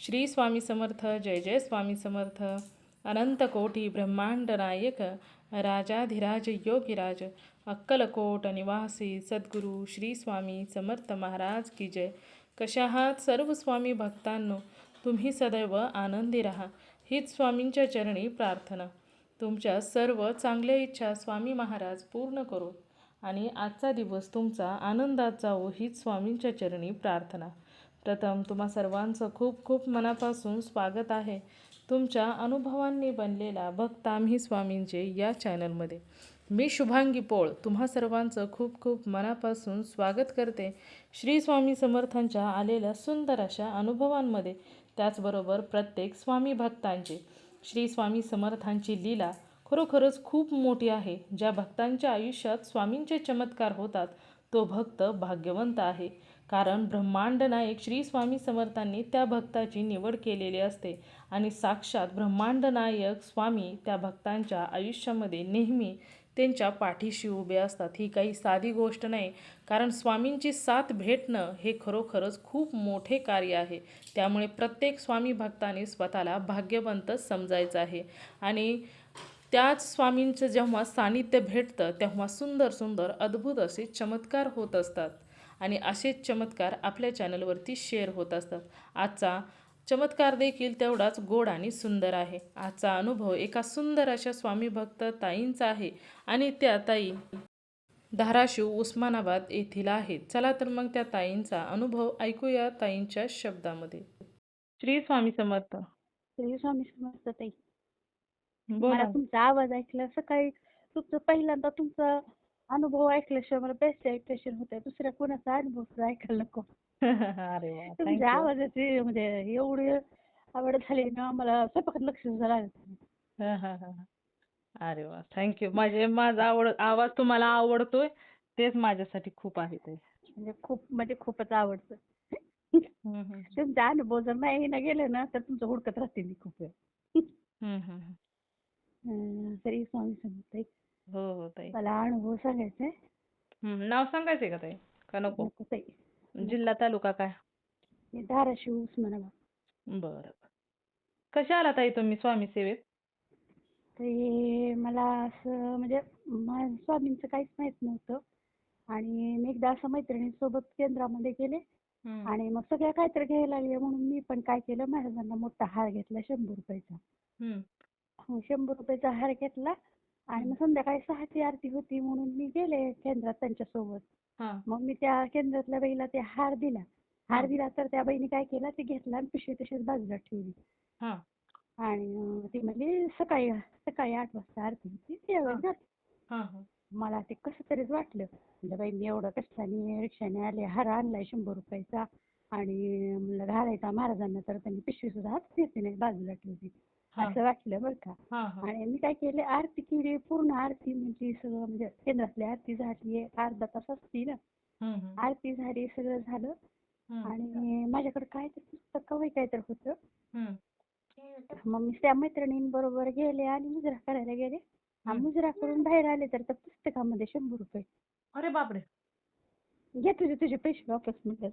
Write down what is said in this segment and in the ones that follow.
श्री स्वामी समर्थ. जय जय स्वामी समर्थ. अनंत कोटी ब्रह्मांड नायक राजाधिराज योगीराज अक्कलकोट निवासी सद्गुरू श्री स्वामी समर्थ महाराज की जय. कशा आहात सर्व स्वामी भक्तांनो? तुम्ही सदैव आनंदी राहा हीच स्वामींच्या चरणी प्रार्थना. तुमच्या सर्व चांगल्या इच्छा स्वामी महाराज पूर्ण करो आणि आजचा दिवस तुमचा आनंदात जावो हीच स्वामींच्या चरणी प्रार्थना. प्रथम तुम्हा सर्वांचं खूप खूप मनापासून स्वागत आहे तुमच्या अनुभवांनी बनलेला भक्त आम्ही स्वामींचे या चॅनलमध्ये. मी शुभांगी पोळ तुम्हा सर्वांचं खूप खूप मनापासून स्वागत करते श्री स्वामी समर्थांच्या आलेल्या सुंदर अशा अनुभवांमध्ये. त्याचबरोबर प्रत्येक स्वामी भक्तांचे श्री स्वामी समर्थांची लीला खरोखरच खूप मोठी आहे. ज्या भक्तांच्या आयुष्यात स्वामींचे चमत्कार होतात तो भक्त भाग्यवंत आहे, कारण ब्रह्मांड नायक श्री स्वामी समर्थांनी त्या भक्ताची निवड केलेली असते आणि साक्षात ब्रह्मांड नायक स्वामी त्या भक्तांच्या आयुष्यामध्ये नेहमी त्यांच्या पाठीशी उभे असतात. ही काही साधी गोष्ट नाही, कारण स्वामींची साथ भेटणं हे खरोखरच खूप मोठे कार्य आहे. त्यामुळे प्रत्येक स्वामी भक्ताने स्वतःला भाग्यवंत समजायचं आहे आणि त्याच स्वामींचं जेव्हा सानिध्य भेटतं तेव्हा सुंदर सुंदर अद्भुत असे चमत्कार होत असतात आणि असेच चमत्कार आपल्या चॅनलवरती शेअर होत असतात. आजचा चमत्कार देखील तेवढाच गोड आणि सुंदर आहे. आजचा अनुभव एका सुंदर अशा स्वामी भक्त ताईंचा आहे आणि त्या ताई धाराशिव उस्मानाबाद येथील आहेत. चला तर मग त्या ताईंचा अनुभव ऐकूया ताईंच्या शब्दामध्ये. श्री स्वामी समर्थ. श्री स्वामी समर्थ ताई. मला बोला. तुमचा आवाज ऐकला सकाळी, तुमचं पहिल्यांदा तुमचा अनुभव ऐकल्याशिवाय मला बेस्ट इम्प्रेशन होतंय. दुसऱ्या कोणाचा अनुभव सुद्धा ऐकायला नको. अरे वा, तुमच्या थँक्यू. आवाजाची म्हणजे एवढी आवड झाली ना, मला स्वयंपाकात लक्ष सुद्धा लागत नाही. हा हा हा. अरे वा, थँक्यू. माझा आवाज तुम्हाला आवडतोय तेच माझ्यासाठी खूप आहे ते. म्हणजे खूपच आवडतं. हम्म. तुमचा अनुभव जर नाही ना गेले ना तर तुमचं हुडकत राहते मी खूप वेळ. हम्म. श्री स्वामी समर्थ ताई. हो हो ताई. मला अनुभव सांगायचे. नाव सांगायचंय का ताई का नको? नको ताई, जिल्हा नको. तालुका काय? मी धाराशिव उस्मानाबाद. बरं. कशा आला ताई तुम्ही स्वामी सेवेत? ते मला असं म्हणजे स्वामींचं काहीच माहित नव्हतं आणि मी एकदा असं मैत्रिणींसोबत केंद्रामध्ये गेले हम्म. आणि मग सगळ्या काहीतरी घ्यायला लागले म्हणून मी पण काय केलं, महाराजांना मोठा हार घेतला 100 रुपयाचा. हम्म. 100 रुपयाचा हार घेतला आणि मग संध्याकाळी 6ची आरती होती म्हणून मी गेले केंद्रात त्यांच्यासोबत. हा मग मी त्या केंद्रातल्या बाईला ते हार दिला. हा हार दिला तर त्या बाईने काय केलं, ते घेतला आणि पिशवी तशीच बाजूला ठेवली. हा आणि ती म्हणली सकाळी सकाळी 8 वाजता आरती होती त्यावेळेस जा. हा हा मला ते कसं तरीच वाटलं. म्हणजे बाई मी एवढं कष्टाने रिक्षाने आले, हार आणलाय 100 रुपयाचा आणि म्हणलं घालायचा महाराजांना, तर त्यांनी पिशवी सुद्धा हात देते नाही, बाजूला ठेवली. हा असं वाटलं बरं का. हा हा आणि मी काय केले, आरती केली पूर्ण आरती, म्हणजे सगळं म्हणजे केंद्रातली आरती झाली, अर्धा तास असती ना. हम्म. आरती झाली, सगळं झालं हम्म. आणि माझ्याकडे काय तर पुस्तक कवय काय तर होतं. हम्म. मग मी त्या मैत्रिणींबरोबर गेले आणि मुजरा करायला गेले. आणि हम्म. मुजरा करून बाहेर आले तर त्या पुस्तकामध्ये 100 रुपये. अरे बापरे. घे तुझे तुझे पैसे वापस म्हणलं.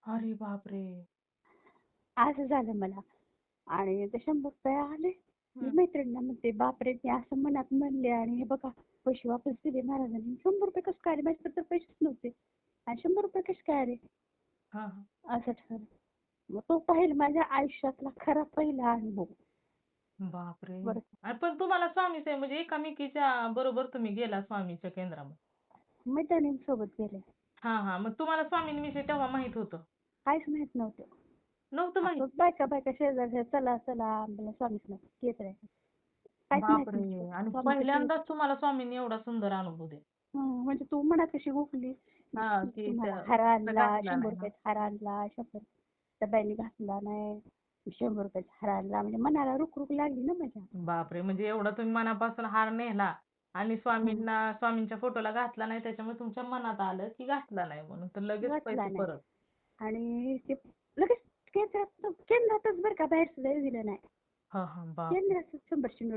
अरे बापरे. असं झालं मला. आणि ते 100 रुपये आले. मी मैत्रिणीला म्हणते, बापरे मी असं मनात म्हणले आणि हे बघा पैसे वापस दिले महाराजांनी. 100 रुपये कसं काय आले, माझ्याकडे तर पैसेच नव्हते आणि 100 रुपये कसे काय आले, हा हा. असं ठरलं. मग तो पहिला माझ्या आयुष्यातला खरा पहिला अनुभव. बापरे. बरं, पण तुम्हाला स्वामी सेवे म्हणजे एकामेकीच्या बरोबर तुम्ही गेला स्वामीच्या केंद्रामध्ये? मैत्रिणींसोबत गेले. हा मग तुम्हाला स्वामींविषयी तेव्हा माहित होतं? काहीच माहित नव्हतं. नव्हतं माहित? असंच बायका बायका शेजारच्या, चला चला आम्हाला स्वामीच येत राहायचं. काहीच माहित बापरे. नव्हतं आणि स्वामीचं ते. पहिल्यांदाच तुम्हाला स्वामींनी एवढा सुंदर अनुभव दिला? म्हणजे तू मनात कशी गुंफली, हा की तुम्हाला त्या हार आणला, घातला 100 नाही ना? रुपयाचा हार आणला, 100 त्या बाईने घातला नाही, 100 रुपयाचा हार आणला, म्हणजे मनाला रुक लागली ना माझ्या. बापरे. म्हणजे एवढा तुम्ही मनापासून हार नेला आणि स्वामींच्या फोटोला घातला नाही, त्याच्यामुळे तुमच्या मनात आलं की घातला नाही म्हणून, तर लगेच घातला पैसे नाही परत? आणि ते लगेच केंद्रातच बरं का, बाहेर सुद्धा दिलं नाही. हा बापरे. केंद्रातच 100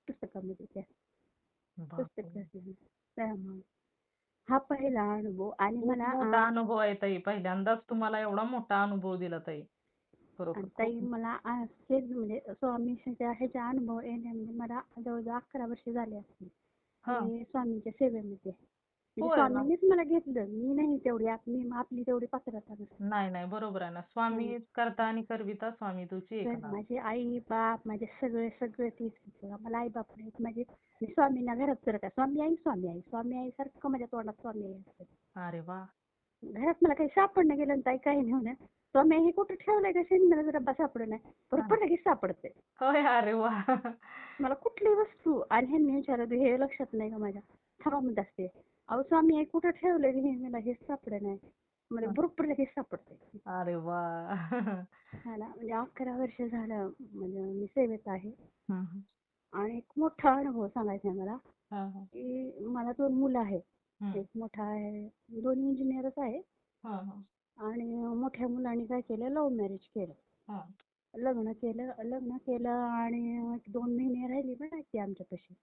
पुस्तकामध्ये त्या पुस्तक बापरे. घातलं. त्यामुळे हा पहिला अनुभव. आणि खूप मला मोठा अनुभव आहे ताई. पहिल्यांदाच तुम्हाला एवढा मोठा अनुभव दिला ताई. बरोबर. आणि ताई मला हेच म्हणजे स्वामीच्या ह्याचा अनुभव येण्यामध्ये मला जवळजवळ 11 वर्ष झाले असतील हा. मी स्वामींच्या सेवेमध्ये. म्हणजे होय ना. स्वामींनीच मला घेतलं, मी नाही तेवढी आपली तेवढी पात्रता नसते. नाही नाही, बरोबर आहे ना. हं. स्वामी करता आणि करविता स्वामी तुझी तर एकनाथ. माझे आई बाप माझे सगळे सगळे तीच बघा. मला आई बाप नाहीत माझे. मी स्वामींना घरात करत आहे. स्वामी आई सारखं माझ्या तोंडात स्वामी आई असते. अरे वा. घरात मला काही सापडणं गेलं ना ताई काही नाही होणार. स्वामी हे कुठं ठेवलंय का शेंगदाण्याचा डब्बा सापडत नाही. हा. बरोबर लगेच सापडते. होय. अरे वा. मला कुठली वस्तू आणि ह्यांनी विचारलं हे लक्षात नाही का माझ्या थांबा म्हणत असते. अहो स्वामी हे कुठं ठेवलंय हे मला हेच सापडे नाही. मला बरोबर लगेच सापडते. अरे वा. मला म्हणजे 11 वर्ष झालं म्हणजे मी सेवेत आहे. हम्म. आणि एक मोठा अनुभव सांगायचा आहे मला हा हा. की मला 2 मुलं आहेत. हम्म. एक मोठा आहे, दोन्ही इंजिनियरच आहे. हा हा. आणि मोठ्या मुलांनी काय केलं लव्ह मॅरेज केलं. हा. लग्न केलं आणि 2 महिने राहिली म्हणायची आमच्यापाशी.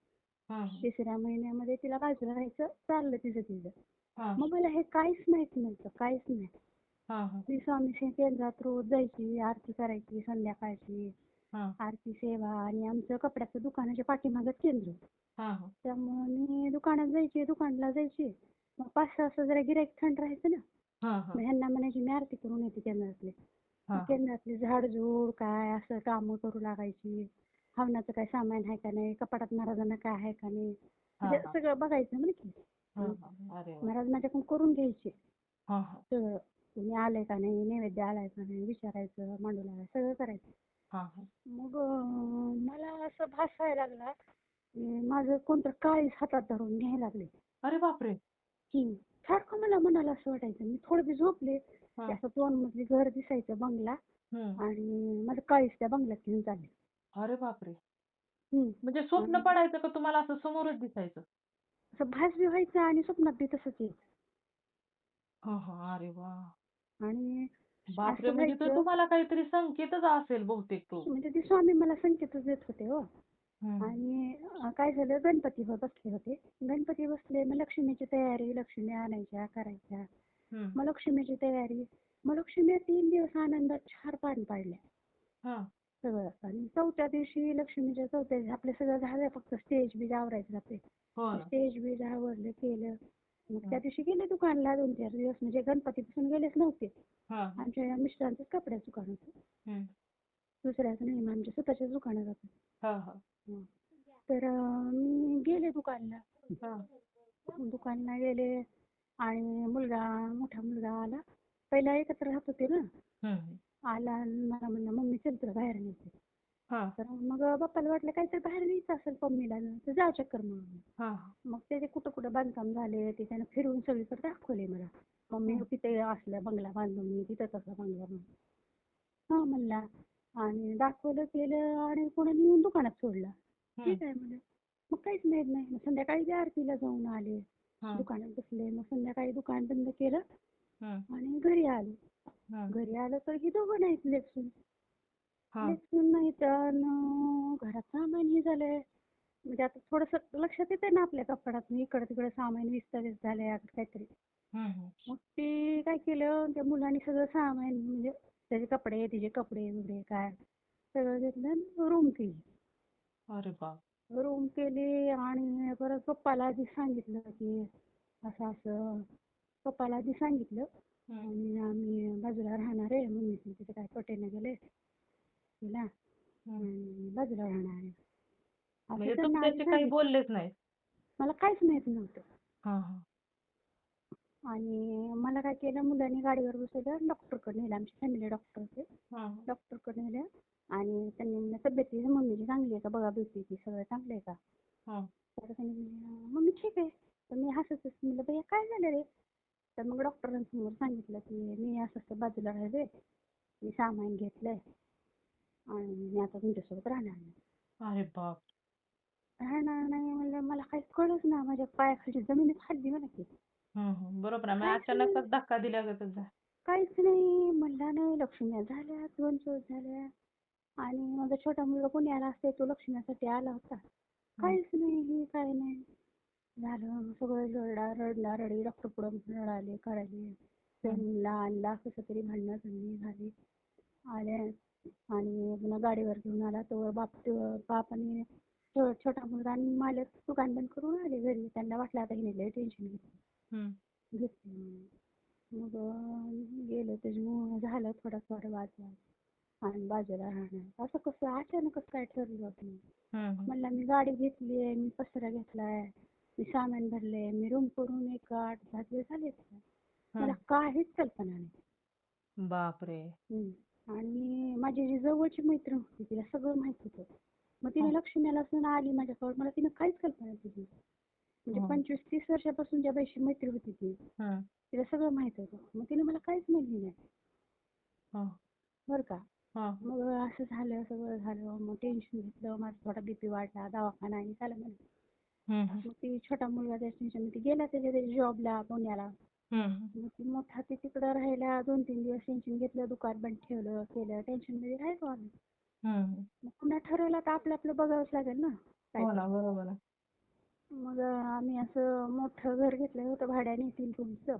हा. 3ऱ्या महिन्यामध्ये तिला बाजूला राहायचं चाललं तिचं. हा. मग मला हे काहीच माहित नव्हतं, काहीच नाही. हा हा. मी स्वामी केंद्रात रोज जायची, आरती करायची संध्याकाळची, हा. आरती सेवा आणि आमचं कपड्याचं दुकानाच्या पाठीमागं केंद्र. हा हा. त्यामुळे मी दुकानला जायची. मग 5-6 वाजता जरा गिऱ्हाईक थंड राहायचं ना. हा हा. मग ह्यांना म्हणायची मी आरती करून येते केंद्रातली. मग हा. केंद्रातली झाडझूड काय असं कामं करू लागायची. हवनाचं काय सामान आहे का नाही, कपाटात महाराजांना काय आहे का नाही, हा म्हणजे हा. सगळं बघायचं म्हणे की. हा हा. अरे वा. महाराज माझ्याकडून करून घ्यायचे हा हा. सगळं. तुम्ही आले का नाही, नैवेद्य आलाय का नाही विचारायचं, मांडू लागायचं सगळं करायचं. हा हा. मग मला असं भासायला लागला माझं कोणतं काळीज हातात धरून घ्यायला लागले अरे बापरे. की सारखं मला मनाला असं वाटायचं. मी थोडे बी झोपले हा. की असं 2 मजली घर दिसायचं बंगला हम्म. आणि माझं काळीज त्या बंगल्यात घेऊन चालले. अरे बापरे. हम्म. म्हणजे स्वप्न आणि पडायचं का तुम्हाला असं समोरच दिसायचं? असं भास बी व्हायचं आणि स्वप्नात बी तसंच यायचं. हा हा. अरे वा. आणि बापरे, असं म्हणजे तो व्हायचं तुम्हाला काहीतरी संकेतच असेल बहुतेक तो. म्हणजे ते स्वामी मला संकेतच देत होते हो. हम्म. आणि काय झालं गणपतीवर बसले होते. गणपती बसले मग लक्ष्मीची तयारी, लक्ष्मी आणायच्या करायच्या. हम्म. मग लक्ष्मीची तयारी. मग लक्ष्मी 3 दिवस आनंदात 4 पान पाडल्या हा. सगळं. आणि 4थ्या दिवशी लक्ष्मीच्या 4थ्या दिवशी आपलं सगळं झालं फक्त स्टेज बी आवरायचं राहते. हो ना. स्टेज बी आवरलं केलं. मग हम्म. त्या दिवशी गेले दुकानला 2-4 दिवस म्हणजे गणपतीपासून गेलेच नव्हते. हा. आमच्या मिस्टरांचंच कपड्याचं दुकान होतं. हम्म. दुसऱ्याचं नाही मग आमच्या स्वतःच्याच दुकानात होतं. हा हा. तर मी गेले दुकानला. हा. दुकानला गेले आणि मोठा मुलगा आला. पहिला एकत्र राहत होते ना. हम्म. आला आणि मला म्हणला मम्मी चल तुला बाहेर न्यायचं. हा. तर मग बाप्पाला वाटलं काहीतरी बाहेर न्यायचं असेल मम्मीला तर जाऊ चक्कर म्हणून. हा. मग त्याचे कुठं बांधकाम झाले ते त्यानं फिरून सगळीकडे दाखवले मला. मम्मी तिथे असला बंगला बांधून मी तिथं तसा बंगला म्हणून. हा म्हणला आणि दाखवलं केलं आणि पुन्हा नेऊन दुकानात सोडला. ठीक आहे म्हणलं. मग काहीच माहित नाही. मग संध्याकाळी ते आरतीला जाऊन आले. हा. दुकानात बसले. मग संध्याकाळी दुकान बंद केलं हम्म. आणि घरी आलो. हा. घरी आलं तर ही दोघं नाहीत लेकसून. हा. लेकसून नाहीत आणि घरात सामान हे झालंय. म्हणजे आता थोडंसं लक्षात येतंय ना आपल्या कपाटात इकडं तिकडं सामान विस्तारित झालंय आता काहीतरी. हम्म. मग ते काय केलं त्या मुलांनी सगळं सामान म्हणजे त्याचे कपडे तिचे कपडे वगैरे काय सगळं घेतलं रूम केली. अरे बाप. रूम केली आणि परत पप्पाला आधी सांगितलं की असं असं पप्पाला आधी सांगितलं आणि आम्ही बाजूला राहणार आहे मम्मी तिथे काय पटेनं गेले तिला आणि बाजूला राहणार आहे म्हणजे असं त्यांना आधी तुमच्याशी काही सांगितलं. बोललेच नाही? मला काहीच माहित नव्हतं. हा हा. आणि मला काय केलं मुलांनी गाडीवर बसवलं डॉक्टरकडे नेलं. आमची फॅमिली डॉक्टर होते. हा. डॉक्टरकडे नेलं आणि त्यांनी म्हणलं तब्येती मम्मीची चांगली आहे का बघा बीपीची सगळं चांगलं आहे का. हा. तर त्यांनी म्हणलं मम्मी ठीक आहे. तर मी हसतच म्हणलं भैया काय झालं रे. तर मग डॉक्टरांसमोर सांगितलं की मी असं बाजूला राहिले मी सामान घेतलंय आणि मी आता तुमच्यासोबत राहणार नाही. अरे बाप. राहणार नाही म्हणलं मला काहीच कळलंच ना माझ्या पायाखाली जमिनीत हल्ली मला की बरोबर आहे. मग काहीच नाही अचानकच धक्का दिल्यागतच झालं. काहीच नाही म्हणला नाही. लक्ष्म्या झाल्या 2 चोर झाल्या आणि माझा छोटा मुलगा पुण्याला असते तो लक्ष्म्यासाठी आला होता. काहीच नाही हे काय नाही झालं. सगळं रडली डॉक्टर पुढं रडाले करायले. त्यांना आणला कसं तरी भांडणं झाली आल्या आणि पुन्हा गाडीवर घेऊन आला तर बाप आणि छोटा मुलगा आणि मालक दुकान बंद करून आले घरी. त्यांना वाटलं आता हिने लय टेन्शन हम्म. घेतलं. मग गेलो त्याच्यामुळं झालं थोडा वाद आणि बाजूला राहणार. असं कसं अचानकच काय ठरलं होतं. हम्म. म्हणलं मी गाडी घेतलीये, मी पसारा घेतलाय, मी सामान भरले, मी रूम करून एक 8-10 दिवस झाले. मला काहीच कल्पना नाही. बापरे. आणि माझी जी जवळची मैत्रीण होती तिला सगळं माहित होतं. मग तिने लक्ष्मीला असं आली माझ्याकडे, मला तिनं काहीच कल्पना नव्हती. म्हणजे 25-30 वर्षापासून ज्या बाईशी मैत्री होती ती तिला सगळं माहित होतं. मग तिने मला काहीच म्हणली नाही बरं का. मग असं झालं, सगळं झालं. मग टेन्शन घेतलं, माझा थोडा बीपी वाढला, दवाखाना आणि झालं मला. मग ती छोटा मुलगा त्या टेन्शन गेला त्याच्या जॉबला पुण्याला. मग ती मोठा ते तिकडं राहायला 2-3 दिवस टेन्शन घेतलं, दुकान बंद ठेवलं केलं, टेन्शन मध्ये राहायचो आम्ही. मग पुन्हा ठरवलं तर आपलं आपलं बघावंच लागेल ना. बरोबर. मग आम्ही असं मोठं घर घेतलं होतं भाड्याने 3 रूमचं.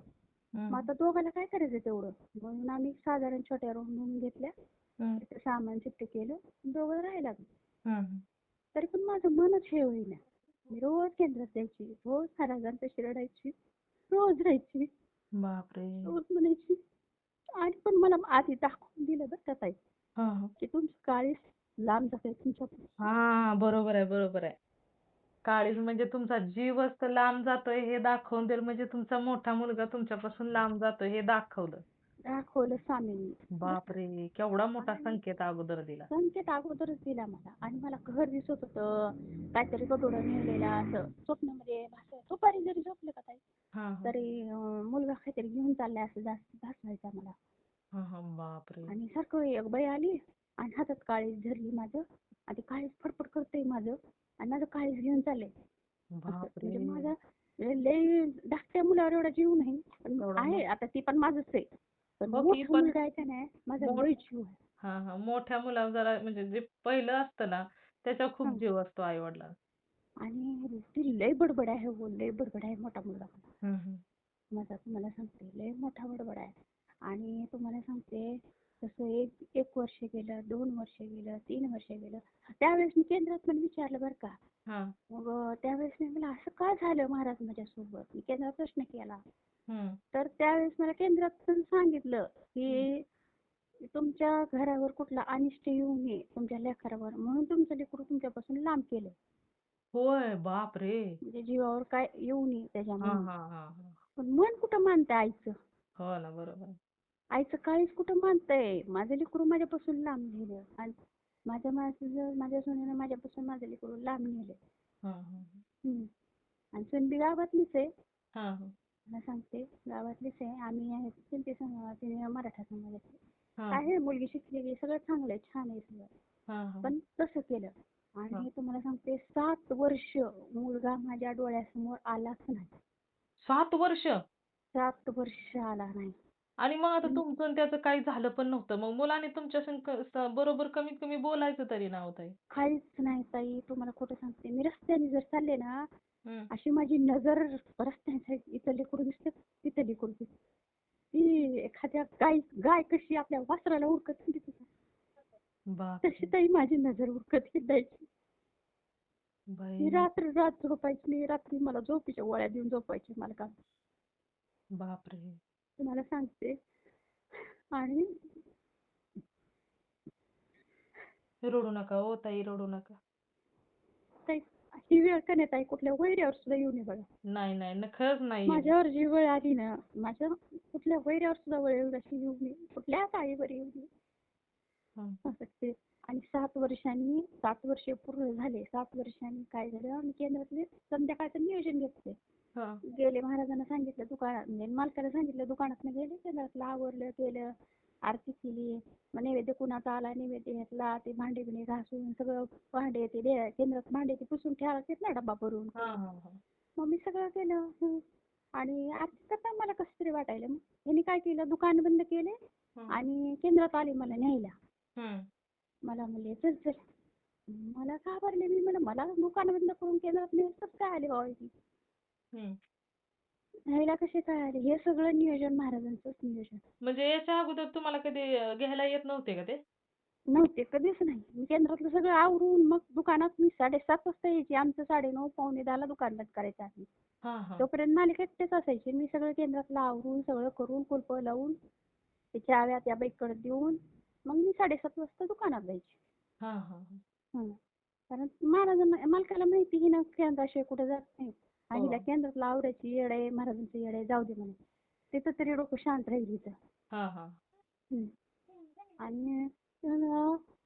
मग आता दोघांना काय करायचं तेवढं, म्हणून आम्ही साधारण छोट्या रूम घेतल्या. तिथे सामान शिफ्ट केलं, दोघं राहायला लागलो. तरी पण माझं मनच हे होईना. मी रोज केंद्रात जायची, रोज महाराजांपाशी रडायची, रोज राहायची, बापरे. रोज म्हणायची. आणि पण मला आधी दाखवून दिलं बरं का ताई, की तुमची काळीज लांब जाते तुमच्यापासून. बरोबर आहे. काळीज म्हणजे तुमचा जीवच तर लांब जातोय हे दाखवून दिलं, म्हणजे तुमचा मोठा मुलगा तुमच्यापासून लांब जातोय हे दाखवलं स्वामींनी. बापरे. केवढा मोठा संकेत अगोदर दिला. संकेत अगोदरच दिला मला. आणि मला घर दिसत होतं, काहीतरी गडोडं नेलेला असं स्वप्नामध्ये दुपारी जरी झोपलं का ताई तरी मुलगा काहीतरी घेऊन चाललाय असं जास्त भासायचा मला. बापरे. आणि सारखं एक बाई आली आणि हातात काळीज धरली माझं, आणि काळीज फडफड करतंय माझं, आणि माझं काळीज घेऊन चाललंय. म्हणजे माझा लय धाकट्या मुलावर एवढा जीव नाही, पण आहे आता ती पण माझंच आहे. पण मोठा मुलगा आहे का नाही, माझा लय जीव आहे. मोठ्या मुलावर जरा म्हणजे जे पहिलं असतं ना त्याचा खूप जीव असतो आई वडिलांना. आणि ती लय बडबड आहे हो, लय बडबड आहे मोठा मुलगा. माझा तुम्हाला सांगते लय मोठा बडबड आहे. आणि तुम्हाला सांगते तसं एक वर्ष गेलं, 2 वर्ष गेलं, 3 वर्ष गेलं. त्यावेळेस मी केंद्रात पण विचारलं बरं का. मग त्यावेळेस मी म्हणलं असं का झालं महाराज माझ्यासोबत, मी केंद्रात प्रश्न केला. तर त्यावेळेस मला केंद्रात पण सांगितलं की तुमच्या घरावर कुठला अनिष्ट येऊ नये तुमच्या लेकरावर, म्हणून तुमचं लेकरू तुमच्यापासून लांब केलं. होय. बापरे. म्हणजे जीवावर काय येऊ नये त्याच्यामुळे. पण मन कुठं मानतंय आईचं. हो ना. बरोबर. आईचं काळीज कुठं मानतंय. माझं लेकरू माझ्यापासून लांब नेलं, आणि माझ्या सुनेनं माझ्यापासून माझं लेकरू लांब नेलं. आणि सून बी गावातलीच आहे. मला सांगते गावातलीच आहे. आम्ही सिंधी समाजाचे, मराठा समाजाचे आहे. मुलगी शिकलेली, सगळं चांगलं आहे, छान आहे सगळं. पण तसं केलं. आणि तुम्हाला सांगते 7 वर्ष मुलगा माझ्या डोळ्यासमोर आलाच नाही. 7 वर्ष. 7 वर्ष आला नाही. आणि मग आता तुमचं आणि त्याचं काही झालं पण नव्हतं, मग मुलाने तुमच्या बरोबर कमीत कमी बोलायचं तरी नव्हतं. काहीच नाही ताई, तुम्हाला खोटं सांगते. मी रस्त्याने जर चालले ना, अशी माझी नजर रस्त्याने इथं लेकरू दिसते, तिथं लेकरू दिसते. ती एखाद्या गाय कशी आपल्या वासराला उरकत हिंडते तशी ताई माझी नजर उरकत हिंडायची. मी रात्र झोपायची नाही. रात्री मला झोपेच्या गोळ्या देऊन झोपायची मला का. बापरे. तुम्हाला सांगते. आणि रडू नका ओ ताई, रडू नका. ताई ही वेळ का नाही ताई कुठल्या वैऱ्यावर सुद्धा येऊ नये बघा. नाही खरंच नाही. माझ्यावर जी वेळ आली ना, माझ्या कुठल्या वैऱ्यावर सुद्धा वेळ अशी येऊ नये, कुठल्याच आईवर येऊ नये. आणि 7 वर्ष पूर्ण झाले. 7 वर्षांनी काय झालं, आम्ही केंद्रातले संध्याकाळचं नियोजन घेतले. गेले महाराजांना सांगितलं दुकानात, म्हणजे मालकाला सांगितलं दुकानात गेले, केंद्रातलं आवरलं केलं, आरती केली. मग नैवेद्य कुणाचा आला नैवेद्य घेतला, ते भांडे बिंडे घासून सगळं भांडे ते केंद्रात भांडे ते पुसून ठेवायचे ना डबा भरून. मग मी सगळं केलं. आणि आरती करता मला कसं तरी वाटायला. मग ह्यांनी काय केलं, दुकान बंद केले आणि केंद्रात आले मला न्यायला. मला म्हणले चल चल. मला घाबरले. मी म्हणलं मला दुकान बंद करून केंद्रात कसं काय आले बाबाजी. न्यायला कसे काय आले. हे सगळं नियोजन महाराजांचंच नियोजन. म्हणजे याच्या अगोदर तुम्हाला कधी घ्यायला येत नव्हते का ते? नव्हते कधीच नाही. मी केंद्रातलं सगळं आवरून मग दुकानात मी 7:30 वाजता यायची. आमचं 9:30 पावणे 10ला दुकान बंद करायचं आम्ही. हा हा तोपर्यंत मालक एकटेच असायचे. मी सगळं केंद्रातलं आवरून सगळं करून कुलपं लावून ते चाव्या त्या बाईकडे देऊन मग मी 7:30 वाजता दुकानात जायची. हा हा हं. कारण महाराजांना मालकाला माहिती की ना केंद्राशिवाय कुठे जात नाही. आणि हो हिला केंद्रातलं आवरायची येड आहे, महाराजांचं येड आहे, जाऊ दे म्हणे. तिथं तरी डोकं शांत राहील हिचं. हा हा हं. आणि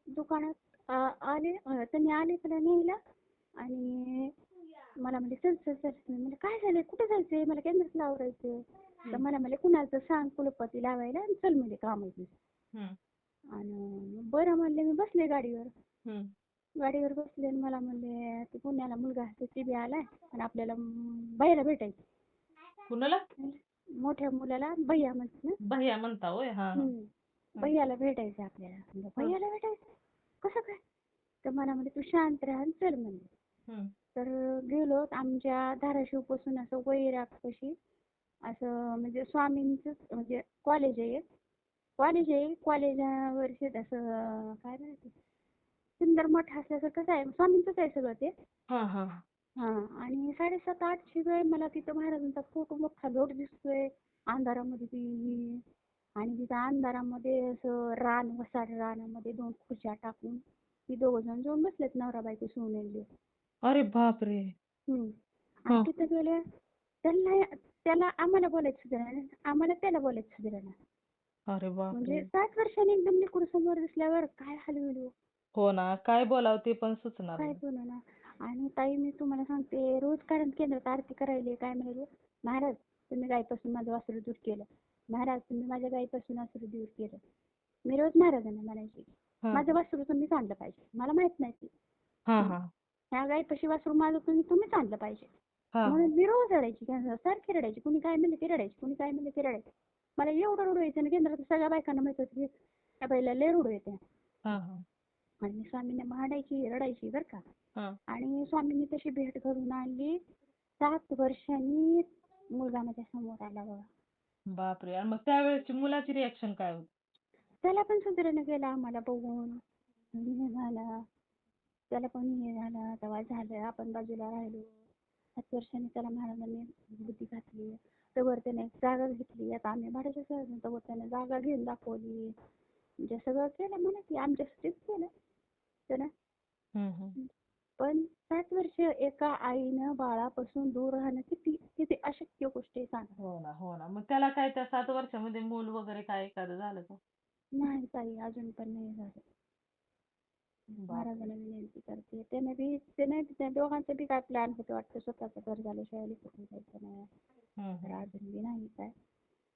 दुकानात आले त्यांनी आले त्याला न्यायला आणि मला म्हणले चल चल चल. मी म्हणलं काय झालंय कुठे जायचंय मला केंद्रातलं आवरायचंय. तर मला म्हणले कुणाचं सांग कुलपती लावायला आणि चल म्हणले काम आहे तुझं. हम्म आणि बरं म्हणले मी बसले गाडीवर. हम्म गाडीवर बसले आणि मला म्हणले ते पुण्याला मुलगा ते बी आलाय आणि आपल्याला भैयाला भेटायचं. कुणाला मोठ्या मुलाला भैया म्हणतात ना. भैया म्हणता होय हा हा भैयाला भेटायचं आपल्याला. म्हणलं भैयाला भेटायचं कसं काय. तर मला म्हणले तू शांत राहा आणि चल म्हणले. हम्म तर गेलो आमच्या धाराशिवपासून असं वैरागपाशी असं म्हणजे स्वामींचंच म्हणजे कॉलेज आहे एक. कॉलेज आहे कॉलेजावरती असं काय म्हणते सुंदर मठ असल्यासारखंच आहे. स्वामींचंच आहे सगळं ते. हा हा हां. आणि 7:30-8ची वेळ मला तिथं महाराजांचा फोटो मोठा लोट दिसतोय. अंधारामध्ये ती आणि तिथं अंधारामध्ये असं रान वसाड रानामध्ये 2 खुर्च्या टाकून ती दोघं जण जाऊन बसलेत नवरा बायको शिवलेले. अरे बापरे आणि हा तिथं गेले त्यांना त्याला आम्हाला बोलायचं सुद्धा नाही. आम्हाला त्याला बोलायचं सुद्धा नाही. अरे बापरे म्हणजे 7 वर्षांनी एकदम लेकरू समोर दिसल्यावर काय हाल होईल. हो ना काय बोलावं ते पण सुचणार काय नाही. बोला ना. आणि ताई मी तुम्हाला सांगते रोज कारण केंद्रात आरती करायला काय म्हणाले महाराज तुम्ही गायीपासून माझं वासरू दूर केलं. महाराज तुम्ही माझ्या गायीपासून वासरू दूर केलं. मी रोज महाराजांना म्हणायची हा माझं वासरू तुम्हीच आणलं पाहिजे. मला माहित नाही ते. हा हा ह्या गायीपाशी वासरू माझं तुम्हीच आणलं पाहिजे. हा म्हणून मी रोज रडायची सारखी रडायची. कुणी काय म्हणले की रडायची कुणी काय म्हणले की रडायची. मला एवढं रडू यायचं ना केंद्रात सगळ्या बायकांना माहित होतं की त्या बाईला लय रडू येते. हा हा आणि मी स्वामींना भांडायची रडायची बरं का. हा आणि स्वामींनी तशी भेट घडून आणली. 7 वर्षांनी मुलगा माझ्या समोर आला बघा. बापरे आणि मग त्यावेळेसची मुलाची रिॲक्शन काय होती? त्याला पण सुधारणा केला आम्हाला बघून. हे झाला त्याला पण हे झालं तेव्हा झालं आपण बाजूला राहिलो. 7 वर्षांनी त्याला महाराजांनी बुद्धी घातली. तवर त्याने एक जागा घेतली. आता आम्ही भाड्याच्या सहज तवर त्याने जागा घेऊन दाखवली. म्हणजे सगळं केलं म्हणा की आमच्यासाठीच केलं त्यानं. हम्म पण 7 वर्ष एका आईनं बाळापासून दूर राहणं किती किती अशक्य गोष्ट आहे सांगा. हो ना मग त्याला काय त्या 7 वर्षामध्ये मूल वगैरे काय एखादं झालं का? नाही ताई अजून पण नाही झालं. बापरे महाराजांना विनंती करते त्याने त्या दोघांचं बी काय प्लॅन होतं वाटतं स्वतःचं घर झाल्याशिवाय लेकरं जायचं नाही. तर हम्म अजून बी नाही काय.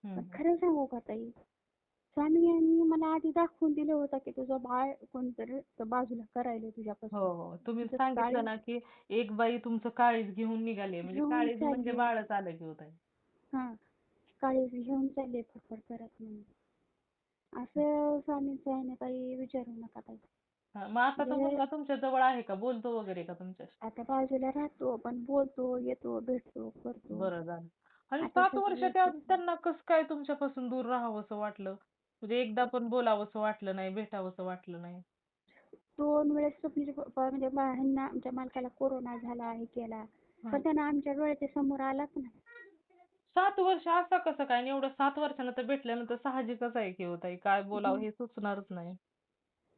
पण हम्म खरं सांगू का ताई स्वामी यांनी मला आधी दाखवून दिलं होतं की तुझं बाळ कोणतरी बाजूला करायला हो तुझ्यापासून. हो तुम्ही तुझं सांगितलं काळीज ना की एक बाई तुमचं काळीज घेऊन निघाली म्हणजे घेऊन काळीज म्हणजे चालली. बाळच आलं की होत हां. काळीज घेऊन चालले फडफड करत म्हणून. असं स्वामींचं आहे ना ताई विचारू नका ताई. मग आता तो म्हणजे मुलगा तुमच्या जवळ आहे का बोलतो वगैरे का तुमच्याशी? आता बाजूला राहतो पण बोलतो येतो भेटतो करतो. बरं झालं आणि आता 7 वर्ष सगळं त्यांना कसं काय तुमच्यापासून दूर राहावंसं वाटलं म्हणजे एकदा पण बोलावंसं वाटलं नाही भेटावंसं वाटलं नाही? 2 वेळेस स्वप्नीचे पप्पा म्हणजे ह्यांना आमच्या मालकाला कोरोना झाला हे केला. हा. पण त्यांना आमच्या डोळ्याच्या समोर आलाच नाही. 7 वर्ष असं कसं काय आणि एवढं 7 वर्षानंतर भेटल्यानंतर साहजिकच आहे की हो ताई काय बोलावं हे सुचणारच नाही.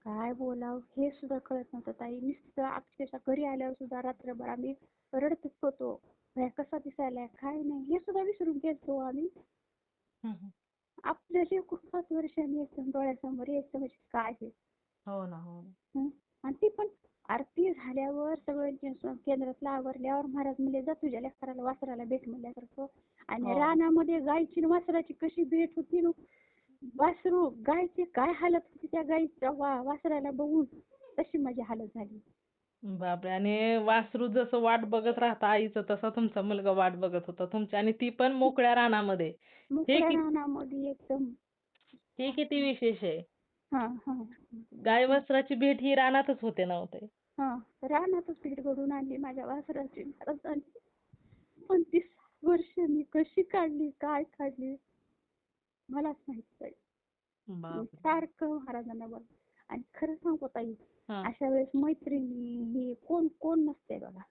काय बोलावं हे सुद्धा कळत नव्हतं ताई. नुसतं अक्षरशः घरी आल्यावर सुद्धा रात्रभर आम्ही रडतच होतो. बाया कसा दिसायलाय काय नाही हे सुद्धा विसरून गेलतो आम्ही. हम्म. आपलं जे 7 वर्षांनी एकदम डोळ्यासमोर यायचं म्हणजे काय हे. हो ना हो ना हं. आणि ती पण आरती झाल्यावर सगळं केंद्रातलं आवरल्यावर महाराज म्हणले जा तुझ्या लेकराला वासराला भेट म्हणल्यासारखं. आणि हो रानामध्ये गायची आणि वासराची कशी भेट होती ना. वासरू गायची काय हालत होती त्या गायीच्या वासराला बघून तशी माझी हालत झाली. बापरे आणि वासरू जसं वाट बघत राहतं आईचं तसा तुमचा मुलगा वाट बघत होता तुमची आणि ती पण मोकळ्या रानामध्ये हे मोकळ्या रानामध्ये एकदम. हे किती विशेष आहे. हां हां गाय वासराची भेट ही रानातच होते ना हो ताई. हां. रानातच भेट घडवून आणली माझ्या वासराची महाराजांनी. पण ती 7 वर्ष मी कशी काढली काय काढली मलाच माहित नाही. मी बापरे सारखं महाराजांना बोल आणि खरं सांगू ताई, हा अशा वेळेस मैत्रिणी ही कोण कोण नसते बघा.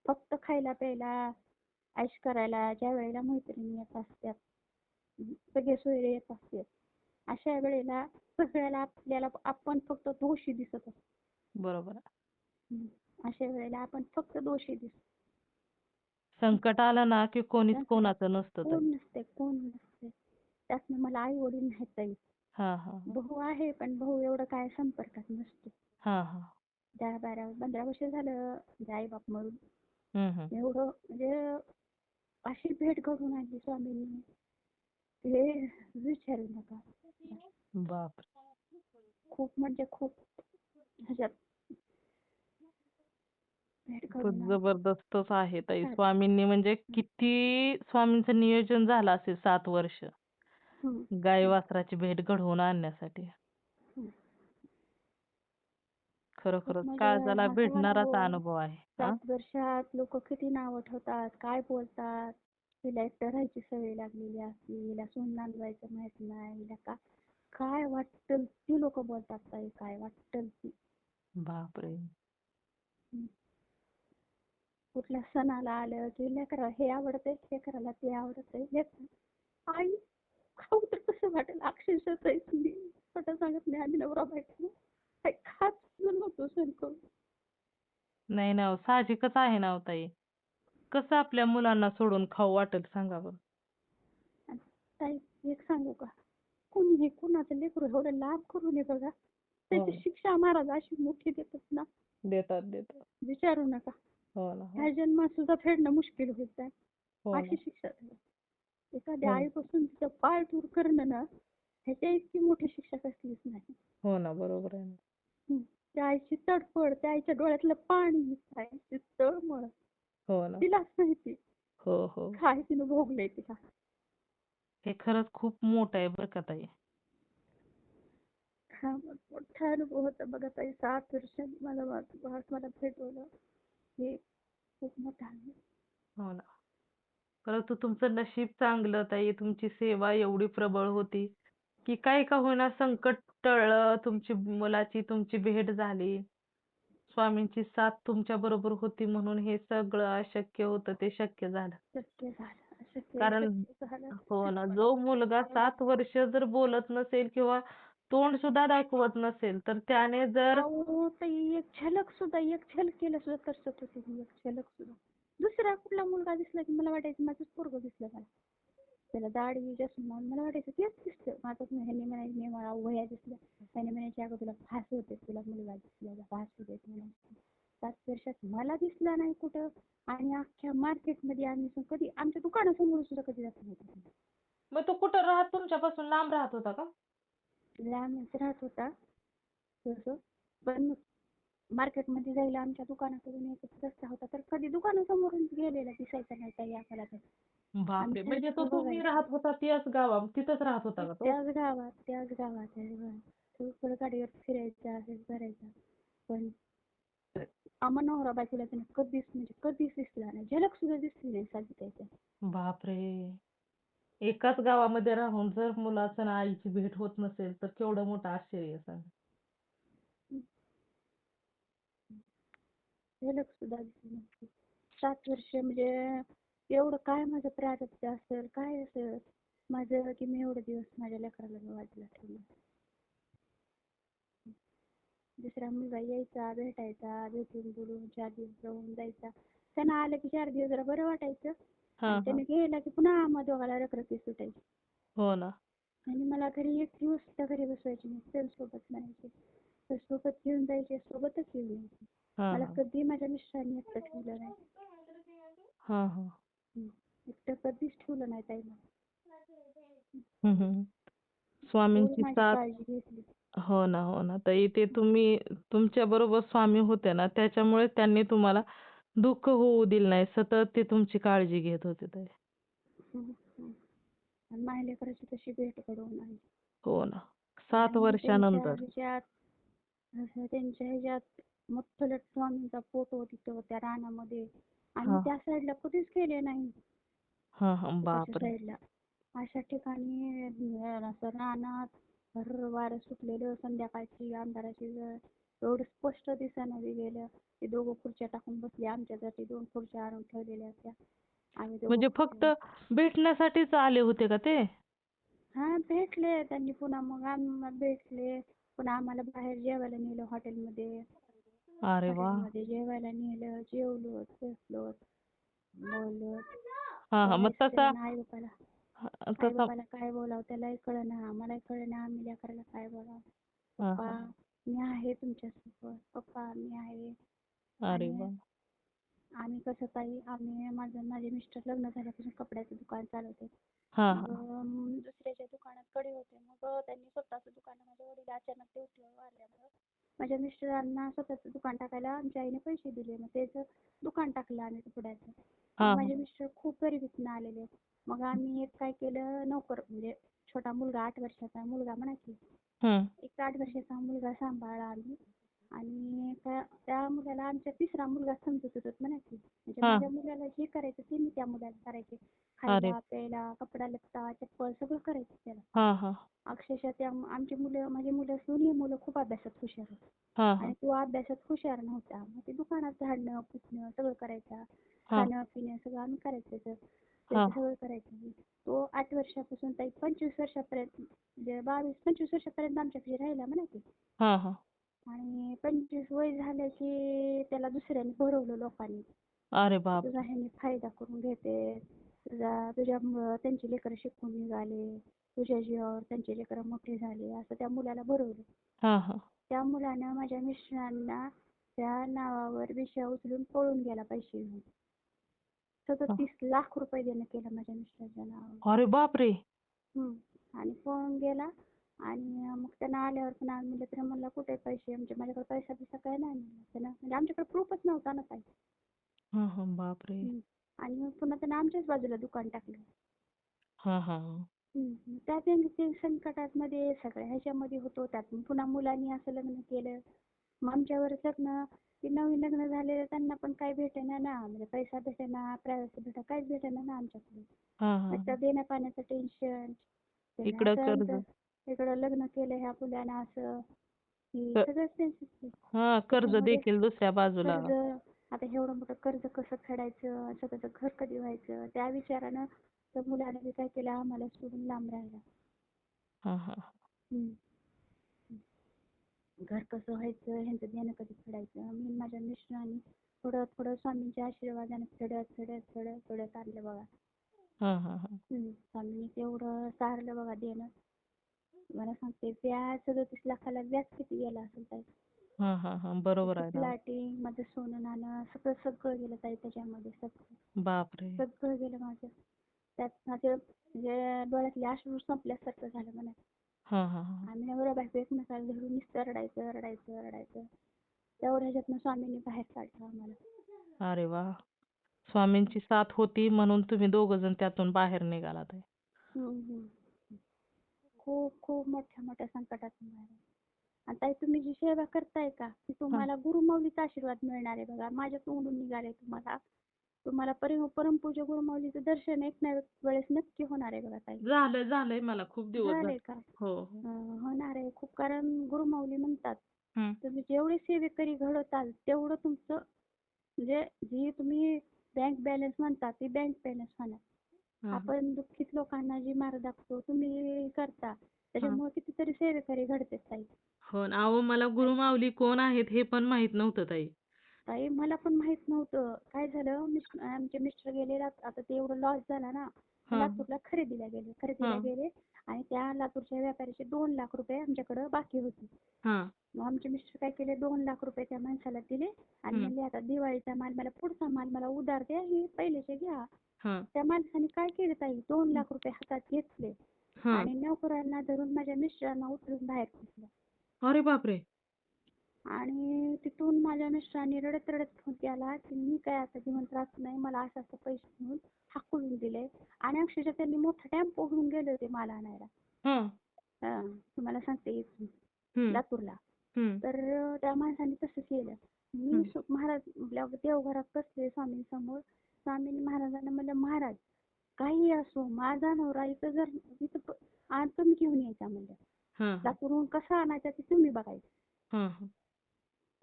फक्त खायला प्यायला ऐश करायला ज्या वेळेला मैत्रिणी येत असतात, सगळे सोयरे येत असतात, अशा वेळेला सगळ्याला आपल्याला आपण फक्त दोषी दिसत असतो. बरोबर आहे. अशा वेळेला आपण फक्त दोषी दिसतो. संकट आलं ना की कोणीच संकटात कोणाचं नसतं ताई. कोण नसते. त्यातनं मला आई वडील नाहीत ताई. हा हा भाऊ आहे पण भाऊ एवढं काय संपर्कात नसतो. हा हा 10-12-15 वर्ष झालं आई बाप मरून. हम्म. एवढं म्हणजे अशी भेट घडून आणली स्वामींनी, हे विचारू नका. बाप खूप म्हणजे खूप ह्याच्यात भेट खूपच घडून आणली. जबरदस्तच आहे ताई. चालेल. स्वामींनी म्हणजे किती स्वामींचं नियोजन झालं असेल 7 वर्ष हं, गाई वासराची भेट घडवून आणण्यासाठी. हं. खूप खरोखरच म्हणजे काळजाला असा भिडणाराचा अनुभव अनुभव आहे. हा 7 वर्षात लोक किती नावं ठेवतात, काय बोलतात. हिला एकटं राहायची सवय लागलेली असते, हिला सून नांदवायचं माहित नाही, हिला काय वाटतं ती लोक बोलतात ताई, काय वाटतं ती. बापरे. हं. कुठल्या सणाला आलं की लेकरं हे आवडतंय, लेकराला ते आवडतंय. आई खाऊ तर कसं वाटेल अक्षरशः ताई, मी खोटं सांगत नाही, आम्ही नवरा बायको काही खात सुद्धा नव्हतो सण करून. नाही ना हो, साहजिकच आहे ना हो ताई. कसं आपल्या मुलांना सोडून खाऊ वाटेल सांगा बरं. आणि ताई एक सांगू का, कुणीही कुणाचं लेकरू एवढं लाभ करू नये बघा, त्याची हो शिक्षा महाराज अशी मोठी देतात ना, देतात. विचारू नका. हो ना ह्या जन्मात सुद्धा फेडणं मुश्किल होत आहे. हो अशी ना शिक्षा झाली. एखाद्या हो ना आईपासून तिचं पाय दूर करणं ना, ह्याच्या इतकी मोठी शिक्षा कसलीच नाही. हो ना बरोबर आहे ना. हं. त्या आईची तडफड, त्या आईच्या डोळ्यातलं पाणी, त्या आईची तळमळ हो ना तिलाच माहिती हो काय तिनं भोगलंय तिला. हे खरंच खूप मोठं आहे बरं का ताई. हा मोठा अनुभव होता बघा ताई. 7 वर्षांनी मला भेटवलं, हे खूप मोठा अनुभव. हो ना. परंतु तुमचं नशीब चांगलं ताई, तुमची सेवा एवढी प्रबळ होती की काही का होईना संकट टळलं, तुमची मुलाची तुमची भेट झाली. स्वामींची साथ तुमच्या बरोबर होती म्हणून हे सगळं अशक्य होतं ते शक्य झालं. शक्य झालं, कारण शक्य झालं. हो ना, जो मुलगा 7 वर्ष जर बोलत नसेल किंवा तोंड सुद्धा दाखवत नसेल तर त्याने जर अहो ताई, एक झलक केलं सुद्धा तरसत होते मी, एक झलक सुद्धा. दुसरा कुठला मुलगा दिसला की मला वाटायचं माझंच पोरगं दिसलं मला. त्याला दाढी चष्मा, मला वाटायचं तेच दिसतं माझं. ह्यांनी म्हणायचं मी मला वह्या दिसल्या, ह्यांनी म्हणायचे अगं तुला फास होते, तुला मुलगा दिसला फास होते म्हणायचे. 7 वर्षात मला दिसला नाही कुठं. आणि अख्ख्या मार्केटमध्ये आम्ही कधी आमच्या दुकानासमोर सुद्धा कधी जात नव्हतो. मग तो कुठं तुमच्यापासून लांब राहत होता का? लांबच राहत होता तसं, पण मार्केटमध्ये जायला आमच्या दुकानाकडून एकच रस्ता होता, तर कधी दुकानासमोरून गेलेला दिसायचा नाही ताई आम्हाला. तर आम्ही बापरे, म्हणजे तो सारखं तुम्ही बघायचो. राहत होता त्याच गावात, तिथंच राहत होता का तो? त्याच गावात सगळीकडे गाडीवर फिरायचा, असंच करायचा. पण आम्हा नवरा बायकोला त्याने कधीच दिसला नाही, झलक सुद्धा दिसली नाही साधी त्याच्या. बापरे, एकाच गावामध्ये राहून जर मुलाचं आणि आईची भेट होत नसेल तर केवढं मोठं आश्चर्य सांगा. झलक सुद्धा दिसली नव्हती. 7 वर्ष म्हणजे एवढं काय माझं प्रारब्ध असेल, काय असेल माझं, की मी एवढे दिवस माझ्या लेकराला मी वाटला ठेवलं. दुसरा मुलगा यायचा, भेटायचा, भेटून बोलून 4 दिवस राहून जायचा. त्यानं आलं की 4 दिवस जरा बरं वाटायचं, हा आणि हा त्याने गेला की पुन्हा आम्हा दोघाला रखरखी सुटायची. हो ना आणि मला घरी एक दिवस सुद्धा घरी बसवायचे नाही, चल सोबत म्हणायचे. तर सोबत घेऊन जायचे, सोबतच घेऊन यायचे. हा मला हा कधी माझ्या मिस्टरांनी एकटं ठेवलं नाही. हा एकटं कधीच ठेवलं नाही ताई मला. हम्म. एवढी स्वामींची माझी साथ. काळजी घेतली. हो ना ताई, ते तुम्ही तुमच्या बरोबर स्वामी होते ना, त्याच्यामुळे त्यांनी तुम्हाला दुःख होऊ दिलं नाही, सतत ते तुमची काळजी घेत होते ताई. आणि माझ्या लेकराची तशी भेट घडवून आणली. हो ना, 7 आणि वर्षानंतर. त्यांच्या ह्याच्यात मुठ्ठलट स्वामींचा फोटो तिथं त्या रानामध्ये. आम्ही हा त्या साईडला कधीच गेले नाही, हा तिकडच्या बापरे. साईडला. अशा ठिकाणी असं रानात भर वारं सुटलेलं संध्याकाळची अंधाराची वेळ. एवढं स्पष्ट दिसेना बी गेलं. ते दोघं खुर्च्या टाकून बसले. आमच्यासाठी 2 खुर्च्या आणून ठेवलेल्या होत्या. आम्ही दोघं म्हणजे फक्त खुर्चीवर. भेटण्यासाठीच आले होते का ते? हां, भेटले त्यांनी पुन्हा मग आम्ही भेटले. पुन्हा आम्हाला बाहेर जेवायला नेलं हॉटेलमध्ये. अरे वा. हॉटेलमध्ये जेवायला नेलं. जेवलो, बसलो, बोललो. हा हा, मग बोलायचं तसा त्याला आई-बापाला. तसा आई-बापाला काय बोलावं त्यालाही कळेना. आम्हालाही कळेना आम्ही लेकराला काय बोलावं. हा पप्पा हा. मी आहे तुमच्यासोबत. पप्पा मी आहे. अरे आणि वा. आम्ही कसं ताई माझे मिस्टर लग्न झाल्यापासून कपड्याचं दुकान चालवते. हा मग हा. दुसऱ्याच्या दुकानात कडे होते. मग त्यांनी स्वतःचं दुकान माझे वडील अचानक ड्युटीवर वारल्यामुळं माझ्या मिस्टरांना स्वतःचं दुकान टाकायला आमच्या आईने पैसे दिले. मग त्याचं दुकान टाकलं आम्ही कपड्याचं. हा मग हा. माझे मिस्टर खूप गरिबीतून आलेले. मग आम्ही एक काय केलं नोकर म्हणजे छोटा मुलगा 8 वर्षाचा मुलगा म्हणा की हम्म. एक 8 वर्षाचा मुलगा सांभाळला आम्ही. आणि त्या मुलाला आमचा 3रा मुलगा समजत होता म्हणा की. म्हणजे हा. माझ्या मुलाला जे करायचं ते मी त्या मुलाला करायचे. अरे. खायला, प्यायला, कपडा लत्ता, चप्पल सगळं करायचं त्याला. हा हा. अक्षरशः आमची मुलं माझी मुलं दोन्ही मुलं खूप अभ्यासात हुशार होते. हा हा. आणि तो अभ्यासात हुशार नव्हता. मग ते दुकानात झाडणं, पुसणं सगळं करायचा. हा खाणं, पिणं सगळं आम्ही करायचं त्याचं. हा. त्याचं सगळं करायचं मी. तो 8 वर्षापासून ताई 25 वर्षापर्यंत म्हणजे 22-25 वर्षापर्यंत आमच्यापाशी राहिला म्हणा की. हा हा. आणि 25 वय झालं की त्याला दुसऱ्याने भरवलं लोकांनी. अरे तुझा बापरे. ह्याने फायदा करून घेते. तुझ्यामुळं त्यांची लेकरं शिकून निघाले. तुझ्या जीवावर त्यांची लेकरं मोठी झाली. असं त्या मुलाला भरवलं. हा हा. त्या मुलानं माझ्या मिस्टरांना त्या नावावर विषा उचलून पळून गेला पैसे घेऊन. हा. 37 लाख रुपये देणं केलं माझ्या मिस्टरांच्या नावावर. अरे बापरे. आणि पळून गेला. आणि मग त्यानं आल्यावर पण आम्ही म्हणलं तर म्हणला कुठे पैसे म्हणजे माझ्याकडे पैसा बिसा काय नाही म्हणलं त्यानं म्हणजे आमच्याकडे प्रूफच नव्हता ना काही. हा हा. बापरे. आणि मग पुन्हा त्यानं आमच्याच बाजूला दुकान टाकलं. हा हा. त्यात ते संकटामध्ये सगळ्या ह्याच्यामध्ये होतो. त्यात पुन्हा मुलांनी असं लग्न केलं. मग आमच्यावर लग्न ते नवीन लग्न झालेलं त्यांना पण काही भेटेना ना म्हणजे पैसा भेटेना प्रायव्हसी भेटेना काहीच भेटेना ना आमच्याकडे. हा हा. मग त्या देण्या पाण्याचं टेन्शन. त्याने इकडं असं कर्ज. आमचं इकडं लग्न केलं ह्या मुलानं असं ही क- सगळंच टेन्शन. हा, कर्ज त्याच्यामध्ये देखील दुसऱ्या बाजूला. कर्ज आता एवढं मोठं कर्ज कसं फेडायचं स्वतःचं घर कधी व्हायचं त्या विचारानं त्या मुलानं बी काय केलं आम्हाला सोडून लांब राहिला. हा हा. हम्म. घर कसं व्हायचं ह्यांचं देणं कधी फेडायचं मी आणि माझ्या मिस्टरांनी थोडं थोडं स्वामींच्या आशीर्वादाने फेडत आणलं बघा. हा हा हा. स्वामींनी तेवढं सारलं बघा देणं. मला सांगते व्याज 37 लाखाला व्याज किती गेलं असेल ताई. हा हा हा. बरोबर त्याचं आहे ना. प्लॅटिंग माझं सोनं नाणं सगळं गेलं ताई त्याच्यामध्ये सगळं. बापरे. सगळं गेलं माझं. त्यात माझं म्हणजे डोळ्यातले अश्रू संपल्यासारखं झालं म्हणा. हा हा हा. आम्ही नवरा बायको एकमेकाला धरून नुसतं रडायचं. तेवढ्या ह्याच्यातनं स्वामींनी बाहेर काढलं आम्हाला. अरे वा. स्वामींची साथ होती म्हणून तुम्ही दोघ जण त्यातून बाहेर निघालात. हम्म. खूप खूप मोठ्या संकटातून बाहेर. आणि ताई तुम्ही जी सेवा करताय का ती हा. तुम्हाला गुरुमाऊलीचा आशीर्वाद मिळणार आहे बघा. माझ्या तोंडून निघाले तुम्हाला परमपूज्य गुरुमाऊलीचं दर्शन एक ना एक वेळेस नक्की होणार आहे बघा ताई. झालंय मला खूप दिवस झालंय झाले. का? हो. होणार आहे खूप कारण गुरुमाऊली म्हणतात हम्म. तुम्ही जेवढे सेवेकरी घडवताल तेवढं तुमचं म्हणजे जी तुम्ही बँक बॅलन्स म्हणता ती बँक बॅलन्स होणार. हा आपण दुःखित लोकांना जी मार्ग दाखवतो तुम्ही करता हा. त्याच्यामुळे कितीतरी सेवेकरी घडतात ताई. हो ना. अहो, मला गुरुमाऊली कोण आहेत हे पण माहित नव्हतं ताई. ताई मला पण माहित नव्हतं. काय झालं आमचे मिस्टर गेले आता ते एवढं लॉस झाला ना हा लातूरला खरेदीला हा गेले आणि त्या लातूरच्या व्यापाऱ्याचे 2 लाख रुपये आमच्याकडे बाकी होते. हा. मग आमचे मिस्टर काय केले 2 लाख रुपये त्या माणसाला दिले आणि हम्म. म्हणले आता दिवाळीचा माल मला पुढचा माल मला उधार द्या हे पहिलेचे घ्या. हा त्या माणसाने काय केलं ताई 2 लाख रुपये हातात घेतले हा. आणि नोकरांना धरून माझ्या मिस्टरांना उचलून बाहेर फेकलं. अरे बापरे. आणि तिथून माझ्या मिस्टरांनी रडत फोन केला की मी काय आता जिवंत राहत नाही मला असं पैसे म्हणून हाकलून दिले आणि अक्षरशः त्यांनी मोठा टेम्पो घेऊन गेले होते मला आणायला. हा. तुम्हाला सांगते इथून हम्म. लातूरला. हम्म. तर त्या माणसाने तसं केलं. मी महाराज आपल्या देवघरात बसले स्वामींसमोर. स्वामींनी महाराजांना म्हणलं महाराज काही असो माझा नवरा इथं जर तुम्ही घेऊन यायचा म्हणलं. हां, हां. लातूरहून कसं आणायचं ते तुम्ही बघायचं. हां, हां.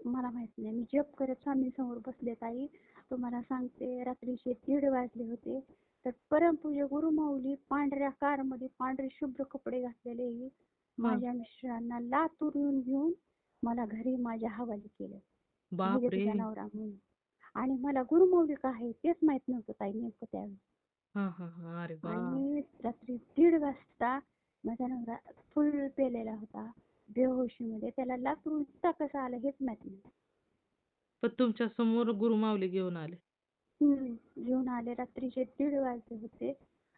मला माहित नाही. मी जप करत स्वामींसमोर बसले ताई. तुम्हाला सांगते रात्रीचे 1:30 वाजले होते. तर परमपूज्य गुरुमाऊली पांढऱ्या कारमध्ये पांढरे शुभ्र कपडे घातलेले हां. माझ्या मिस्टरांना लातूरहून घेऊन मला घरी माझ्या हवाली केलं. घेऊ दे बापरे! तुझा नवरा म्हणून. आणि मला गुरुमाऊली काय आहे तेच माहित नव्हतं ताई नेमकं त्यावेळी. हां, हां, हां. अरे वाह! आणि रात्री 1:30 वाजता माझा नवरा फुल पेलेला होता. बेहोशीमध्ये. त्याला लातूरहून इतका कसा आला हेच माहित नाही. पण तुमच्या समोर गुरुमाऊली घेऊन आले. घेऊन आले. रात्रीचे 1:30 वाजले होते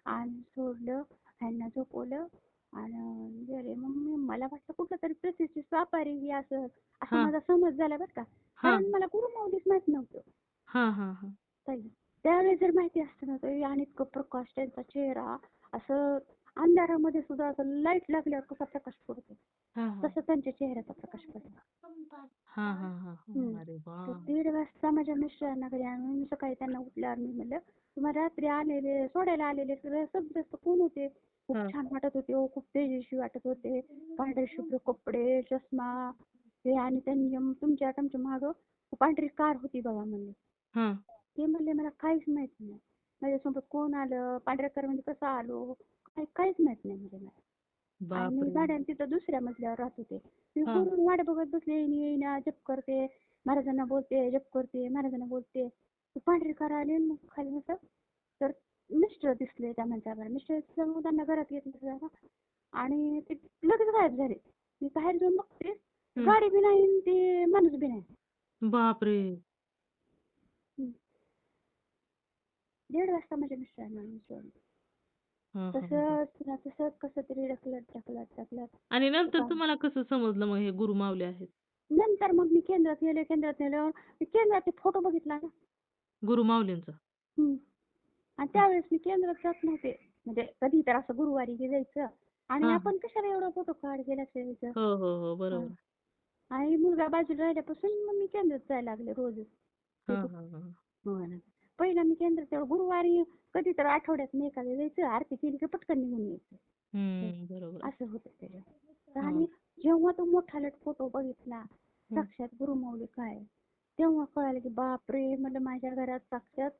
आणि सोडलं. ह्यांना झोपवलं आणि गेले. मग मला वाटलं कुठलं तरी प्रसिद्ध व्यापारी ही असं असा हां, माझा समज झाला बरं का. हां. कारण मला गुरुमाऊलीच माहित नव्हतं हां, हां, हां. ताई. त्यावेळेस जर माहिती असतं ना तर आणि इतकं प्रकाश त्यांचा चेहरा असं अंधारामध्ये सुद्धा असं लाईट लागल्यावर कसा प्रकाश पडतो हां, हां. तसं त्यांच्या चेहऱ्याचा प्रकाश पडला. हां, हां, हां, हं. हां. अरे तर वाह! 1:30 वाजता माझ्या मिस्टरांना घरी आणून मी सकाळी त्यांना उठल्यावर मी म्हणलं, "तुम्हाला रात्री आलेले सोडायला आलेले सगळे कोण होते?" खूप हां. छान वाटत होते हो, खूप तेजस्वी वाटत होते. पांढरे शुभ्र कपडे, चष्मा हे आणि त्यांनी तुमच्या मागं पांढरी कार होती बघा म्हणले. हां. ते म्हणले, "मला काहीच माहित नाही. माझ्यासोबत कोण आलं? पांढऱ्या कारमध्ये कसं आलो? काहीच माहित नाही म्हणजे मला." आणि मी बापरे! भाड्याने तिथं दुसऱ्या मजल्यावर राहत होते. मी हां. वरून वाट बघत बसले, येईना, जप करते, महाराजांना बोलते, जप करते, महाराजांना बोलते. ती पांढरी कार आली आणि मग खाली असं तर मिस्टर दिसले त्या माणसाला. मिस्टर दिसल्यामुळे त्यांना घरात घेतलं जरा आणि ते लगेच गायब झाले. मी बाहेर जाऊन बघते, हं. गाडी बी नाही आणि ते माणूस बी नाही. बापरे! 1:30 वाजता माझ्या मिस्टरांना मी सोडलं. हां, हां, हां. तसंच कसं तरी ढकलत आणि नंतर तुम्हाला कसं समजलं मग हे गुरुमाऊली आहेत? नंतर मग मी केंद्रात गेले. केंद्रात नेल्यावर मी केंद्रात फोटो बघितला ना. गुरुमाऊलींचा? हं. आणि हं. त्यावेळेस मी केंद्रात जात नव्हते. म्हणजे कधी तर असं गुरुवारी जायचं आणि हां, हां. आपण कशाला एवढा फोटो काढायला द्यायचं. हो, हो, हो. हां. बरोबर. आणि मुलगा बाजूला राहिल्यापासून मग मी केंद्रात जायला लागले रोजच. ते हां, दु हां, हां. हो ना. पहिला मी केंद्रात तेवढं गुरुवारी कधी तर आठवड्यातून एखाद्या जायचं. आरती केली की पटकन निघून यायचं. हं. हं. बरोबर. असं होतं त्याच्यात. हां. आणि जेव्हा तो मोठाले फोटो बघितला, हं. साक्षात गुरुमाऊली काय, तेव्हा कळालं की बापरे! म्हणलं माझ्या घरात साक्षात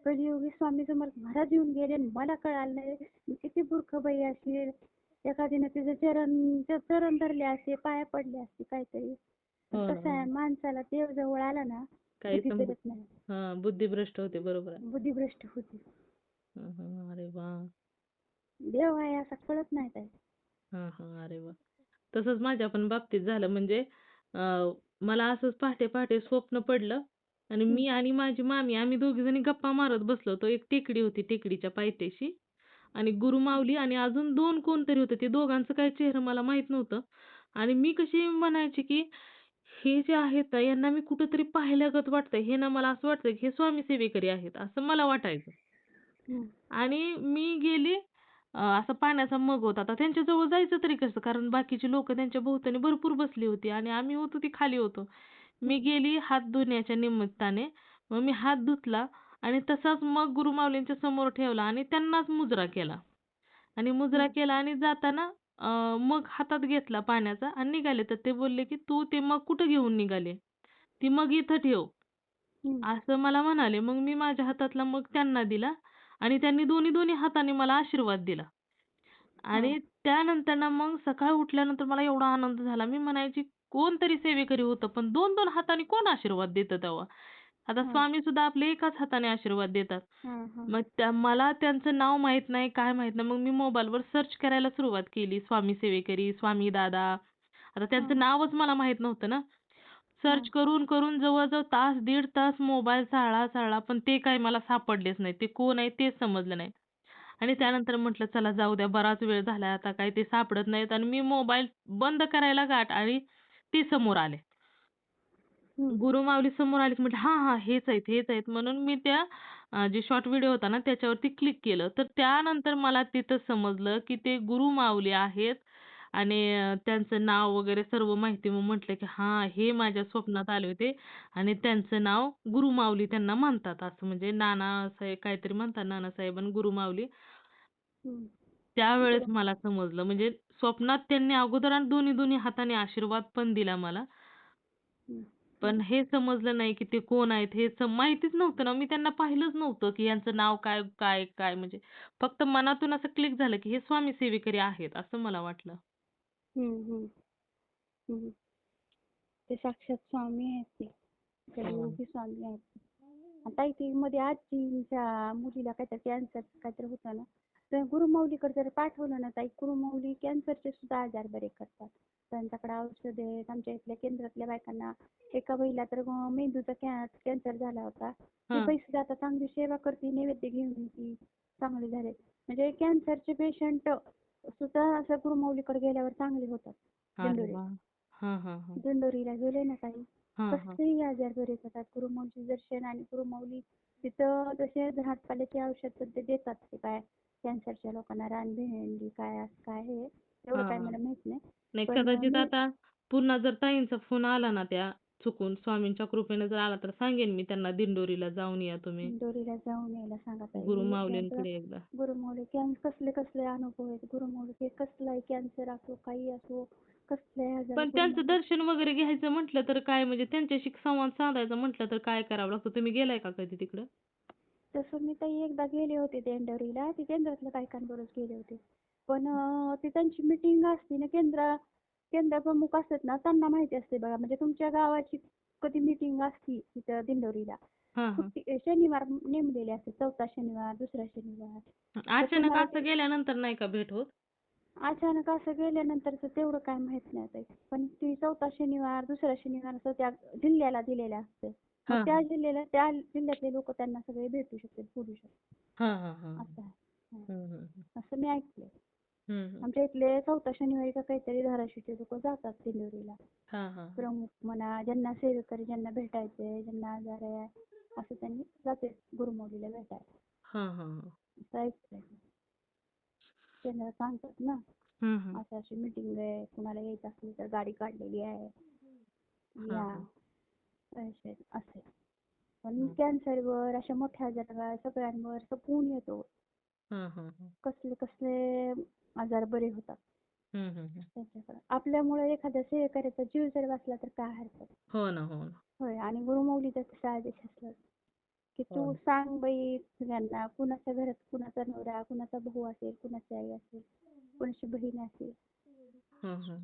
कलियुगी स्वामी समर्थ महाराज येऊन गेले आणि मला कळालं नाही. मी किती मूर्ख बाई असेल. एखादीने तिचे चरण धरले असते, पाया पडले असते काहीतरी. पण हो ना, कसं हो आहे ना. माणसाला देव जवळ आला ना, काही बुद्धी समजत चलत नाही. हां, बुद्धिभ्रष्ट होते. बरोबर आहे. बुद्धिभ्रष्ट होते. हां, हां. अरे वाह! देव आहे असं कळत नाही काय. हां, हां. अरे वाह! तसंच माझ्या पण बाबतीत झालं म्हणजे अ, मला असंच पहाटे-पहाटे स्वप्न पडलं आणि हं, मी आणि माझी मामी आम्ही दोघीजणी गप्पा मारत बसलो होतो. एक टेकडी होती, टेकडीच्या पायथ्याशी आणि गुरुमाऊली आणि अजून 2 कोणतरी होते. ते दोघांचं काही चेहरं मला माहीत नव्हतं आणि मी कशी म्हणायची, की हे जे आहेत ना, यांना मी कुठेतरी पाहिल्यागत वाटतंय. हे ना मला असं वाटतंय, की हे स्वामी सेवेकरी आहेत, असं मला वाटायचं. हं, आणि मी गेली असा पाण्याचा मग होता. आता त्यांच्या जवळ जायचं तरी कसं? कारण बाकीची लोकं त्यांच्या भोवताली भरपूर बसली होती आणि आम्ही होतो ती खाली होतो. मी हं, गेली हात धुण्याच्या निमित्ताने. मग मी हात धुतला आणि तसाच मग गुरुमाऊलींच्या समोर ठेवला आणि त्यांनाच मुजरा केला. आणि मुजरा हं, केला आणि जाताना मग हातात घेतला पाण्याचा आणि निघाले. तर ते बोलले, की "तू ते मग कुठं घेऊन निघाले? ती मग इथं ठेव." हं, असं मला म्हणाले. मग मी माझ्या हातातला मग त्यांना दिला आणि त्यांनी दोन्ही हाताने मला आशीर्वाद दिला. हां, आणि त्यानंतर ना मग सकाळी उठल्यानंतर मला एवढा आनंद झाला. मी म्हणायची कोणतरी सेवेकरी होतं, पण 2-2 हाताने कोण आशीर्वाद देतं तेव्हा? आता हां, स्वामी सुद्धा आपले एकाच हाताने आशीर्वाद देतात. हां, हां, मग मला त्यांचं नाव माहीत नाही, काय माहीत नाही. मग मी मोबाईलवर सर्च करायला सुरुवात केली. स्वामी सेवेकरी, स्वामी दादा. आता त्यांचं हां, नावच मला माहीत नव्हतं ना. हां, सर्च करून जवळ-जवळ तास, दीड तास मोबाईल चाळला, पण ते काही मला सापडलेच नाही. ते कोण आहे तेच समजलं नाही. आणि त्यानंतर म्हटलं चला जाऊ द्या बराच वेळ झालाय आता काही ते सापडत नाहीत आणि मी मोबाईल बंद करायला गाठ आणि ते समोर आले. हं, गुरुमाऊली समोर आले, की म्हटलं हां, हां, हेच आहेत म्हणून मी त्या जे शॉर्ट व्हिडिओ होता ना त्याच्यावरती क्लिक केलं. तर त्यानंतर मला तिथं समजलं, की ते गुरुमाऊली आहेत आणि त्यांचं नाव वगैरे सर्व माहिती मग म्हटलं, की हां, हे माझ्या स्वप्नात आले होते आणि त्यांचं नाव गुरुमाऊली त्यांना म्हणतात. असं म्हणजे नानासाहेब काहीतरी म्हणतात नानासाहेब आणि गुरुमाऊली. हं. त्यावेळेस बरोबर. मला समजलं म्हणजे स्वप्नात त्यांनी अगोदर आणि दोन्ही दोन्ही हाताने आशीर्वाद पण दिला मला. हं. पण हे समजलं नाही की ते कोण आहेत हे माहितीच नव्हतं ना. मी त्यांना पाहिलंच नव्हतं की यांचं नाव काय, काय, काय म्हणजे फक्त मनातून असं क्लिक झालं की हे स्वामी सेवेकरी आहेत असं मला वाटलं. हं, हं. हं. ते साक्षात स्वामी आहेत ते. हो. कलियुगी स्वामी आहेत. आता इथे मध्ये आजींच्या मुलीला काहीतरी कॅन्सर काहीतरी होतं ना, तर गुरुमाऊलीकडे जर पाठवलं ना ताई, गुरुमाऊली कॅन्सरचे सुद्धा आजार बरे करतात. त्यांच्याकडे औषधे आहेत. आमच्या इथल्या केंद्रातल्या बायकांना, एका बाईला तर मेंदूचा कॅन्सर झाला होता. ती हां. बाई सुद्धा आता चांगली सेवा करते, नैवेद्य घेऊन येते, चांगले झाले. म्हणजे कॅन्सरचे पेशंट सुद्धा असं गुरुमाऊलीकडे गेल्यावर चांगले होतात. अरे दिंडोरीला वाह! हां, हां, हां. दिंडोरीला गेले ना ताई, हां, हां. कसलेही आजार बरे करतात. गुरुमाऊलीचं दर्शन आणि गुरुमाऊली तिथं जसे झाडपाल्याची औषध ते देतात, ते काय कॅन्सरच्या लोकांना रानभेंडी काय असं काय आहे एवढं हां, काय हां. मला माहित नाही. नाही पण कदाचित मी आता पुन्हा जर ताईंचा फोन आला ना त्या चुकून स्वामींच्या कृपेने जर आला तर सांगेन मी त्यांना दिंडोरीला जाऊन या तुम्ही. दिंडोरीला जाऊन यायला सांगा ताई. गुरु मी एकदा माऊलींकडे एकदा. गुरुमाऊली कसले कसले अनुभव आहेत. गुरुमाऊली कसलाही कॅन्सर असो, काही असो, कसलाही आजार पण त्यांचं गुरुमाऊली. दर्शन वगैरे घ्यायचं म्हटलं तर काय म्हणजे त्यांच्याशी संवाद साधायचा म्हटलं तर काय करावं लागतं? तुम्ही गेलाय का कधी तिकडं? तसं मी ताई एकदा गेले होते दिंडोरीला. ते केंद्रातल्या बायकांबरोबर गेले होते. पण ती त्यांची मीटिंग असते ना, केंद्र प्रमुख असतात ना, त्यांना माहिती असते बघा. म्हणजे तुमच्या गावाची कधी मीटिंग असती तिथं दिंडोरीला, हां, हां. सुट्टी शनिवार नेमलेले असते. चौथा शनिवार, दुसरा शनिवार. तर अचानक तुम्हाला असं ते गेल्यानंतर नाही का भेट होत? अचानक असं गेल्यानंतरचं तेवढं काय माहित नाही ताई. पण ती चौथा शनिवार, दुसरा शनिवार असं त्या जिल्ह्याला दिलेलं असतं. मग हां, त्या हां. त्या जिल्ह्यातले लोक त्यांना सगळे भेटू शकतात, बोलू शकतात. हां, हां, हां. असं आहे. हं. हं, हं, हं. असं मी ऐकलंय. हं, हं. आमच्या इथले चौथा शनिवारी का काहीतरी धाराशिवचे लोक जातात दिंडोरीला. हां, हां. प्रमुख म्हणा, ज्यांना सेवेकरी, ज्यांना भेटायचंय, ज्यांना आजार आहे, असं त्यांनी जाते गुरुमौलीला भेटायला. हां, हां, हां. असं ऐकलंय. केंद्रात सांगतात ना, हं, हं. अशी अशी मीटिंग आहे, कुणाला यायचं असलं तर गाडी काढलेली आहे, हां, या हां. असे असे. पण हं. कॅन्सरवर, अशा मोठ्या आजारावर सगळ्यांवर सगळून येतो. हां, हां, हां. कसले कसले आजार बरे होतात हं, हं, हं. त्यांच्याकडे. आपल्यामुळे एखाद्या सेवेकऱ्याचा जीव जर वाचला तर काय हरकत. हो ना, हो ना. होय. आणि गुरुमौलीचा तसा आदेश असला की हो तू ना. सांग बाई सगळ्यांना, कुणाच्या घरात कुणाचा नवरा, कुणाचा भाऊ असेल, कुणाची आई असेल, कुणाची बहीण असेल, हं, हं.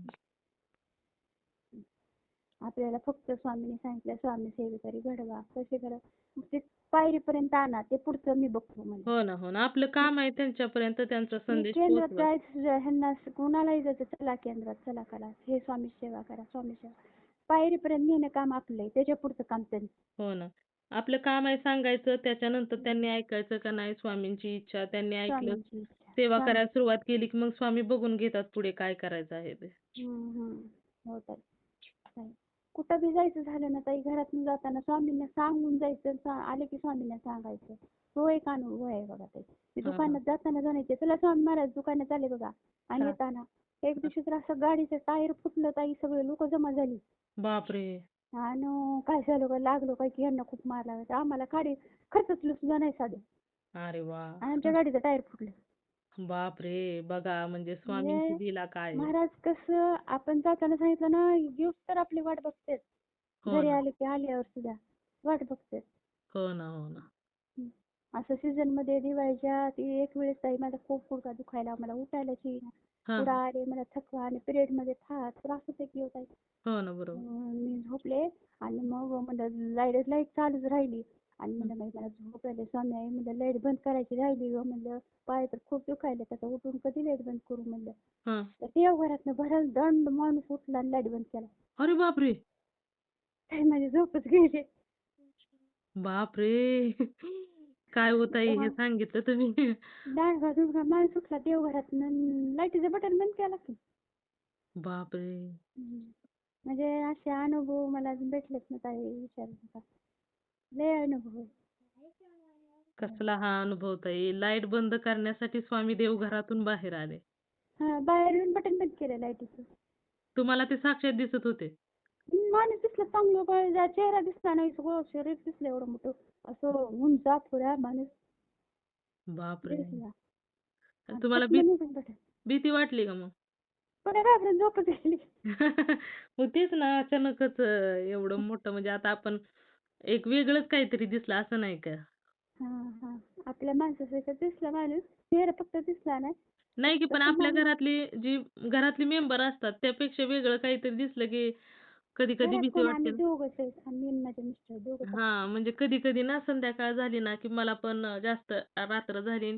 आपल्याला फक्त स्वामीने सांगितलं स्वामी सेवेकरी घडवा, कसे करा, ते पायरीपर्यंत आणा, ते पुढचं मी बघतो म्हणे. हो ना, हो ना. आपलं काम आहे त्यांच्यापर्यंत त्यांचा मी संदेश केंद्रात पोहोचवायचा. जायचं ह्यांना कुणालाही जायचं, चला केंद्रात, चला करा, हे स्वामी सेवा करा, स्वामी सेवा. पायरीपर्यंत नेणं काम आपलं आहे, त्याच्या पुढचं काम त्यांचं. हो ना. आपलं काम आहे सांगायचं, त्याच्यानंतर त्यांनी ऐकायचं का नाही स्वामींची इच्छा. त्यांनी ऐकलं, स्वामींची इच्छा. सेवा स्वामी. करायला सुरुवात केली की मग स्वामी बघून घेतात पुढे काय करायचं आहे ते. हो ताई. ताई. कुठं बी जायचं झालं ना ताई, घरातून जाताना स्वामींना सांगून जायचं, आले की स्वामींना सांगायचं. तो एक अनुभव आहे बघा ताई. मी हां, हां. दुकानात जाताना जाण्याचे, चला स्वामी महाराज दुकानात आले बघा. आणि हां. येताना एक दिवशी तर असं गाडीचं टायर फुटलं ताई, सगळे लोक जमा झाली. बापरे! आणि काय झालं का, लागलो काय की यांना खूप मार लागला. आम्हाला गाडी खर्चलं सुद्धा नाही साधं. अरे वाह! आणि आमच्या गाडीचं टायर फुटलं. बापरे! बघा म्हणजे स्वामींची म्हणजे लीला काय आहे. महाराज कसं आपण जाताना सांगितलं ना, दिवस तर आपली वाट बघतेच. हो घरी ना. आले की आल्यावर सुद्धा वाट बघतेच. हो ना, हो ना. हं. असं सीझनमध्ये दिवाळीच्या ती एक वेळेस ताई माझा खूप गुडघा दुखायला, मला उठायलाच येईना. हां, पुढं हां. आले, मला थकवा आणि पिरियडमध्ये त्रास होते की हो ताई. हो ना, बरोबर. मी झोपले आणि मग म्हणलं लाईट चालूच राहिली आणि हं. म्हणलं नाही मला झोप आली स्वामी आई, म्हणलं लाईट बंद करायची राहिली गं, म्हणलं पाय तर खूप दुखायले, आता उठून कधी लाईट बंद करू म्हणलं. हां. तर देवघरातनं भरल दंड माणूस उठला आणि लाईट बंद केला. अरे बापरे! काय माझी झोपच गेली. बापरे! काय ओ ताई हे तेव्हा सांगितलं तुम्ही. डाळगा दुर्गा माणूस उठला देवघरातनं, लाईटीचं बटन बंद केला की. बापरे! हं. म्हणजे असे अनुभव मला अजून भेटलेच नाही ताई, विचारू नका. लय अनुभव आहे. कसला हा अनुभव ताई. लाईट बंद करण्यासाठी स्वामी देवघरातून बाहेर आले. हां, बाहेर येऊन बटन बंद केलं लाईटीचं. तुम्हाला ते साक्षात दिसत होते. माणूस दिसला चांगलं, बाळा चेहरा दिसला नाही, सगळं शरीर दिसलं एवढं मोठं. असं उंच अपुरा माणूस बापरे! दिसला. आणि तुम्हाला पटलं निघून बटन. भीती वाटली का मग? पुन्हा घाबरून झोपच गेली. मग तेच ना अचानकच एवढं मोठं म्हणजे आता आपण एक वेगळंच काहीतरी दिसलं असं नाही का? हां, हां. आपल्या माणसासारखा दिसला माणूस, चेहरा फक्त दिसला नाही. नाही की पण तसं आपल्या माणूस घरातली मेंबर असतात त्यापेक्षा वेगळं काहीतरी दिसलं की कधी-कधी घरात भीती कोण वाटते आम्ही ना. दोघंच आहेत. आम्ही आणि माझे मिस्टर दोघंच असतो. हां, म्हणजे कधी-कधी ना संध्याकाळ झाली ना, की मला पण जास्त रात्र झाली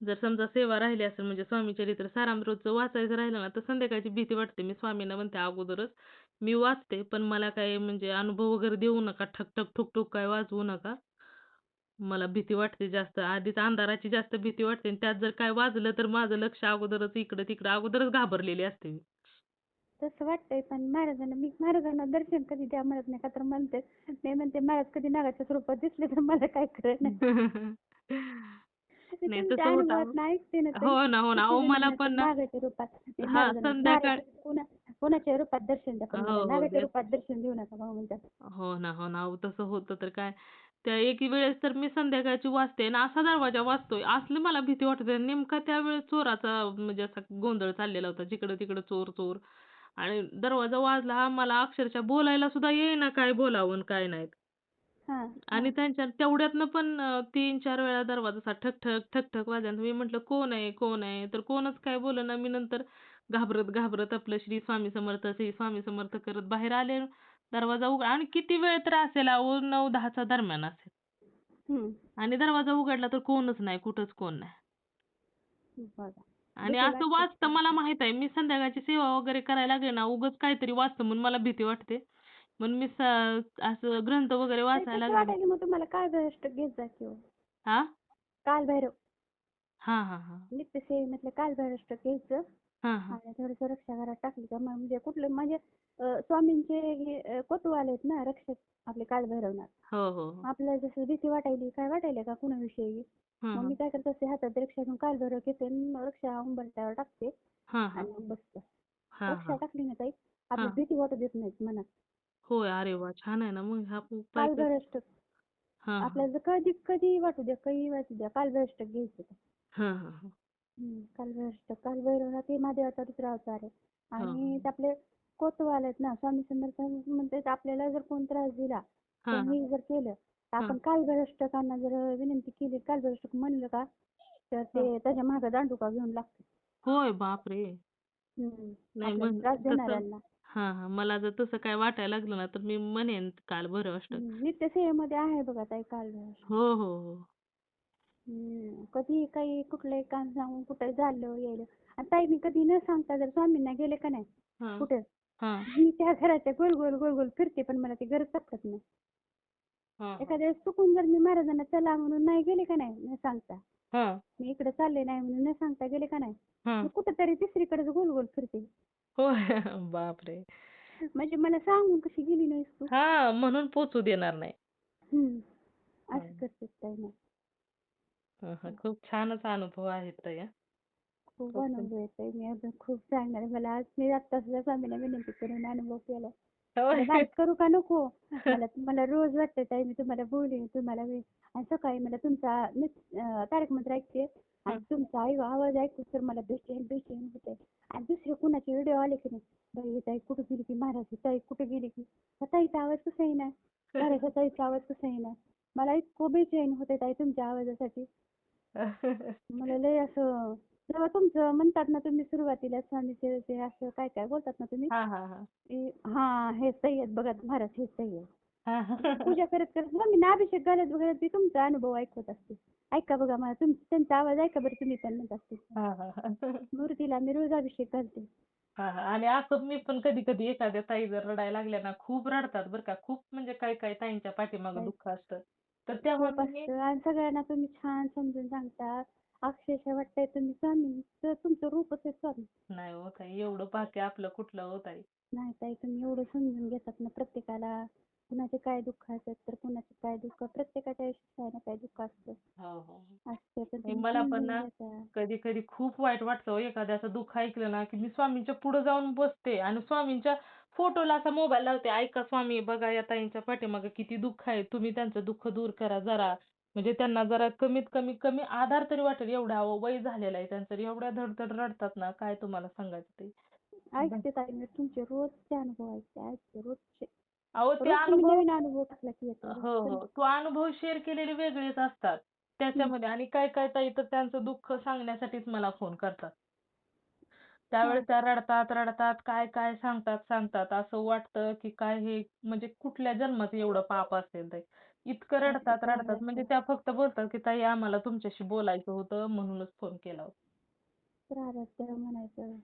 जर समजा सेवा राहिली असेल म्हणजे स्वामी चरित्र सारामृतचं वाचायचं राहिलं ना, तर संध्याकाळची भीती वाटते. मी स्वामींना म्हणते अगोदरच, मी वाचते पण मला काही म्हणजे अनुभव वगैरे देऊ नका. ठक-ठक, ठुक-ठुक काय वाजवू नका. मला भीती वाटते जास्त. आधीच अंधाराची जास्त भीती वाटते आणि त्यात जर काय वाजलं तर माझं लक्ष अगोदरच इकडं-तिकडं अगोदरच घाबरलेली असते मी. तसं वाटतंय पण महाराजांना दर्शन कधी द्या म्हणत नाही का तर म्हणते मी म्हणते महाराज कधी नागाच्या स्वरूपात दिसले तर मला काय कळत नाही. मी नाही तुमच्या तसं होतं अहो. अनुभवात ऐकते ना ताई. हो ना, हो ना. किती अहो जण मला म्हणतात पण ना नागाच्या रूपात मी हां, महाराजांना संध्याकाळ महाराज कोणाच्या रूपात दर्शन द्या पण मला हो, हो. नागाच्या रूपात दर्शन देऊ नका भाऊ म्हणतात. हो ना, हो ना. अहो तसं होतं तर काय. त्या एक वेळेस तर मी संध्याकाळची वाजते आणि असा दरवाजा वाजतोय, असली मला भीती वाटते. नेमका त्यावेळेस चोराचा म्हणजे असा गोंधळ चाललेला होता. जिकडं-तिकडं चोर, चोर आणि दरवाजा वाजला. मला अक्षरशः बोलायला सुद्धा येईना काय बोलावं आणि काय नाही. हां, आणि हां. त्यांच्या तेवढ्यातनं पण 3-4 वेळा दरवाजा असा ठक-ठक, ठक-ठक वाजला. मी म्हटलं, "कोण आहे? कोण आहे?" तर कोणच काय बोलेना. मी नंतर घाबरत-घाबरत आपलं श्री स्वामी समर्थ, श्री स्वामी समर्थ करत बाहेर आले. दरवाजा उघडा आणि किती वेळ तर असेल अहो 9-10च्या दरम्यान असेल. हं. आणि दरवाजा उघडला तर कोणच नाही, कुठंच कोण नाही. बघा. आणि भीती असं वाटतेच वाजतं मला खरं. माहीत आहे. मी संध्याकाळची सेवा वगैरे करायला लागले ना, उगाच काहीतरी वाजतं म्हणून मला भीती वाटते. म्हणून मी असं ग्रंथ वगैरे नाही वाचायला तसं लागले ना वाटायला मग तुम्हाला काळभैरव घेत जा की हो. हां? कालभैरव हां, हां, हां. नित्यसेवेमधलं कालभैरव घ्यायचं हां, हां. आणि थोडंसं रक्षा घरात टाकली का मग म्हणजे कुठलं म्हणजे स्वामींचे हे कोतवाल आहेत ना रक्षक आपले कालभैरवनाथ. हो, हो, हो. आपल्याला जसं भीती वाटायली काय वाटायला का कुणाविषयी हं, मग मी हं. काय करत असते हातात रक्षा घेऊन कालभैरव घेते आणि रक्षा उंबरठ्यावर टाकते हां, हां. आणि मग बसते. हां, रक्षा हां. टाकली ना ताई आपली हां. भीती वाटू देत नाहीत मनात. होय. अरे वाह! छान आहे ना मग हा उपाय कर कालभैरव हां, हां. आपल्याला जर कधी कधी वाटू द्या काही वाटू द्या कालभैरव घ्यायचं. हां, हां, हां. कालभैरवनाथ ते महादेवाचा दुसरा अवतार आहे. हां, आणि हां. ते आपले कोतवाल आहेत ना स्वामी समर्थ म्हणतात आपल्याला जर कोण त्रास दिला हां, हां. कोणी जर केलं तर हां, आपण कालभैरष्टकांना जर विनंती केली कालभैरष्टक म्हणलं का तर हां. ते त्याच्या मागे दांडुका घेऊन लागतात. होय बापरे! नाही आपल्याला मग त्रास तसं देणाऱ्यांना. हां, हां. मला जर तसं काय वाटायला लागलं ना, तर मी म्हणेन काल भरं अष्टक. नित्यसेवेमध्ये आहे बघा ताई कालभैरव. हो, हो, हो. कधी काही कुठलंही काम सांगून कुठे झालं यायलं आणि ताई मी कधी न सांगता जर स्वामींना गेले का नाही हां, कुठं हां. मी त्या घराच्या गोल गोल गोल गोल फिरते पण मला ती घर सापडत नाही. हां, हां. एखाद्या वेळेस चुकून जर मी महाराजांना चला म्हणून नाही गेले का नाही न सांगता हां, मी इकडे चालले नाही म्हणून न सांगता गेले का नाही मी हां. कुठेतरी तिसरीकडेच गोल गोल फिरते. होय. बापरे! म्हणजे मला सांगून कशी गेली नाहीस तू. हां, म्हणून पोहचू देणार नाही. असं करते ताई मी. हां, हां. खूप छानच अनुभव आहेत ताई खूप खूप अनुभव येतोय मी अजून खूप सांगणार आहे. मला आज मी आत्ता सुद्धा स्वामींना विनंती करून अनुभव केला. आता होय. बारीक करू का नको? मला रोज वाटतं ताई मी तुम्हाला बोलेन तुम्हाला आणि सकाळी मला तुमचा तारक मंत्र ऐकते आणि हं. तुमचा आवाज ऐकून तर मला बेचैन बेचैन होते आणि दुसरे कुणाचे व्हिडिओ आले की नाही बाई ही ताई कुठे गेली की महाराज ही ताई कुठे गेली की ताईचा आवाज कसा येईना महाराजा ताईचा आवाज कसा येईना मला इतकं बेचैन होते ताई तुमच्या आवाजासाठी. मला लय असं जेव्हा तुमचं म्हणतात ना तुम्ही सुरुवातीला स्वामीचे ते असं काय काय बोलतात ना तुम्ही हां, हां, हां. की हा हे सही आहेत बघा महाराज हे सही आहे. हां, हां. पूजा करत करत मग मी अभिषेक घालत घालत मी तुमचा अनुभव ऐकत असते. ऐका बघा मला त्यांचा आवाज ऐका बरं तुम्ही पण म्हणत असते. हां, हां, हां. मूर्तीला मी रोज अभिषेक घालते. हां, हां. आणि असं मी पण कधी-कधी एखाद्या ताई जर रडायला लागल्या ना, खूप रडतात बरं का. खूप म्हणजे काही-काही ताईंच्या पाठीमागे ताई दुःख असतं. तर तेव्हा खूप मी असतं आणि सगळ्यांना तुम्ही छान समजून सांगता. अक्षरशः वाटतंय तुम्ही स्वामी तुमचं रूपच आहे स्वामी. नाही हो ताई, एवढं भाग्य आपलं कुठलं हो ताई. नाही ताई तुम्ही एवढं समजून घेतात ना प्रत्येकाला. कुणाचे काय दुःख असतात तर कुणाचे काय दुःख प्रत्येकाच्या आयुष्यात काही ना काही दुःख असतं. हो, हो. हो. असतं पण नाही तुम्ही मला पण समजून ना घेता. कधी-कधी खूप वाईट वाटतं हो एखाद्याचं दुःख ऐकलं ना, की मी स्वामींच्या पुढे जाऊन बसते आणि स्वामींच्या फोटोला असा मोबाईल लावते. ऐका स्वामी बघा या ताईंच्या पाठीमागे किती दुःख आहे. तुम्ही त्यांचं दुःख दूर करा जरा. म्हणजे त्यांना जरा कमीत कमी कमी आधार तरी वाटेल. एवढा अहो वय झालेलं आहे त्यांचं. एवढ्या धड-धड रडतात ना, काय तुम्हाला सांगायचं ते. ऐकते ताई मी तुमचे रोजचे अनुभव ऐकते रोजचे. अहो ते रोज तुम्ही अनुभव नवीन अनुभव टाकला की येतो रोज हो, हो. तो अनुभव शेअर केलेले वेगळेच असतात. त्याच्यामध्ये आणि काय ताई तर त्यांचं दुःख सांगण्यासाठीच मला फोन करतात. हा त्यावेळेस त्या रडतात, रडतात. काय सांगतात. असं वाटतं, की काय हे म्हणजे कुठल्या जन्मात एवढं पाप असेल ते. इतकं असं रडतात. म्हणजे त्या फक्त बोलतात, की "ताई आम्हाला तुमच्याशी बोलायचं होतं म्हणूनच फोन केला होता." प्रारब्ध म्हणायचं.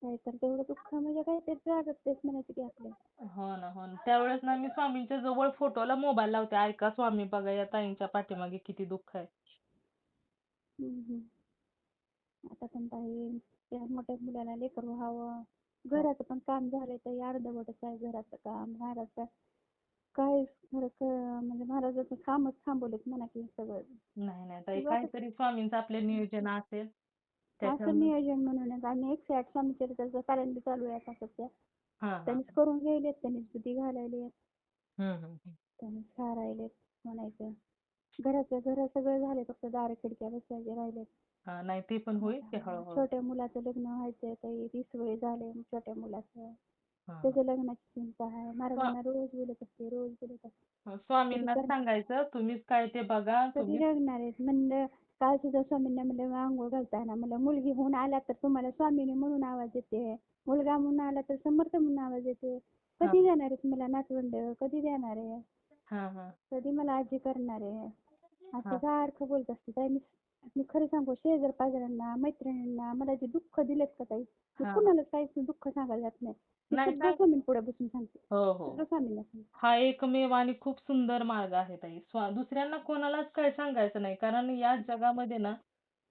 काय तर तेवढं दुःख म्हणजे काय ते प्रारब्धच म्हणायचं की आपलं. हो ना. त्यावेळेस ना मी स्वामींच्या जवळ फोटोला मोबाईल लावते. ऐका स्वामी बघा या ताईंच्या पाठीमागे किती दुःख आहे. हम्म. आता पण ताई त्या मोठ्या मुलाला लेकरू व्हावं. हो. घराचं पण काम झालंय ताई अर्धवटच आहे घराचं काम. महाराजचं काय खरं म्हणजे महाराजाचं कामच थांबवलेत म्हणा की सगळं. नाही ताई सगळं आता काहीतरी स्वामींचं आपले नियोजन असेल असं त्याच्यामुळे नियोजन म्हणूनच आणि 108 स्वामीचरित्राचं पारायण चालू आहे आता सध्या. हां. त्यांनीच करून घ्यायलेत, त्यांनीच बुद्धी घालायली, हं. त्यांनीच सारायलेत म्हणायचं. घर सगळं झाले फक्त दार खिडक्या बसवायचे राहिलेत. हां, नाही ते पण होईल की आता हळू-हळू. छोट्या मुलाचं लग्न व्हायचंय ताई 30 वय झाले छोट्या मुलाचं. हां. त्याच्या लग्नाची चिंता आहे. महाराजांना रोज बोलत असते. कधी स्वामींनाच कर सांगायचं तुम्हीच काय ते बघा कधी तुम्हीच लग्नार आहेत म्हणलं. काल सुद्धा स्वामींना म्हणलं अंघोळ घालताना म्हणलं मुलगी होऊन आला तर तुम्हाला स्वामिनी म्हणून आवाज येते. मुलगा म्हणून आला तर समर्थ म्हणून आवाज येते. हां, कधी देणार आहेत मला नातवंड? कधी देणार आहे? हां. कधी मला आजी करणार आहे? असं हां. सारखं बोलत असते. ताई मी मी खरं सांगू शेजार पाजारांना, मैत्रिणींना मला जे दुःख दिलेत का ताई, मी हां. कुणालाच काहीच दुःख सांगायला जात नाही. मी नाही सगळं सांग स्वामींपुढे बसून सांगते. हो. सगळं स्वामींना सांगते. हा एकमेव आणि खूप सुंदर मार्ग आहे ताई. दुसऱ्यांना कोणालाच काही सांगायचं नाही. कारण या जगामध्ये ना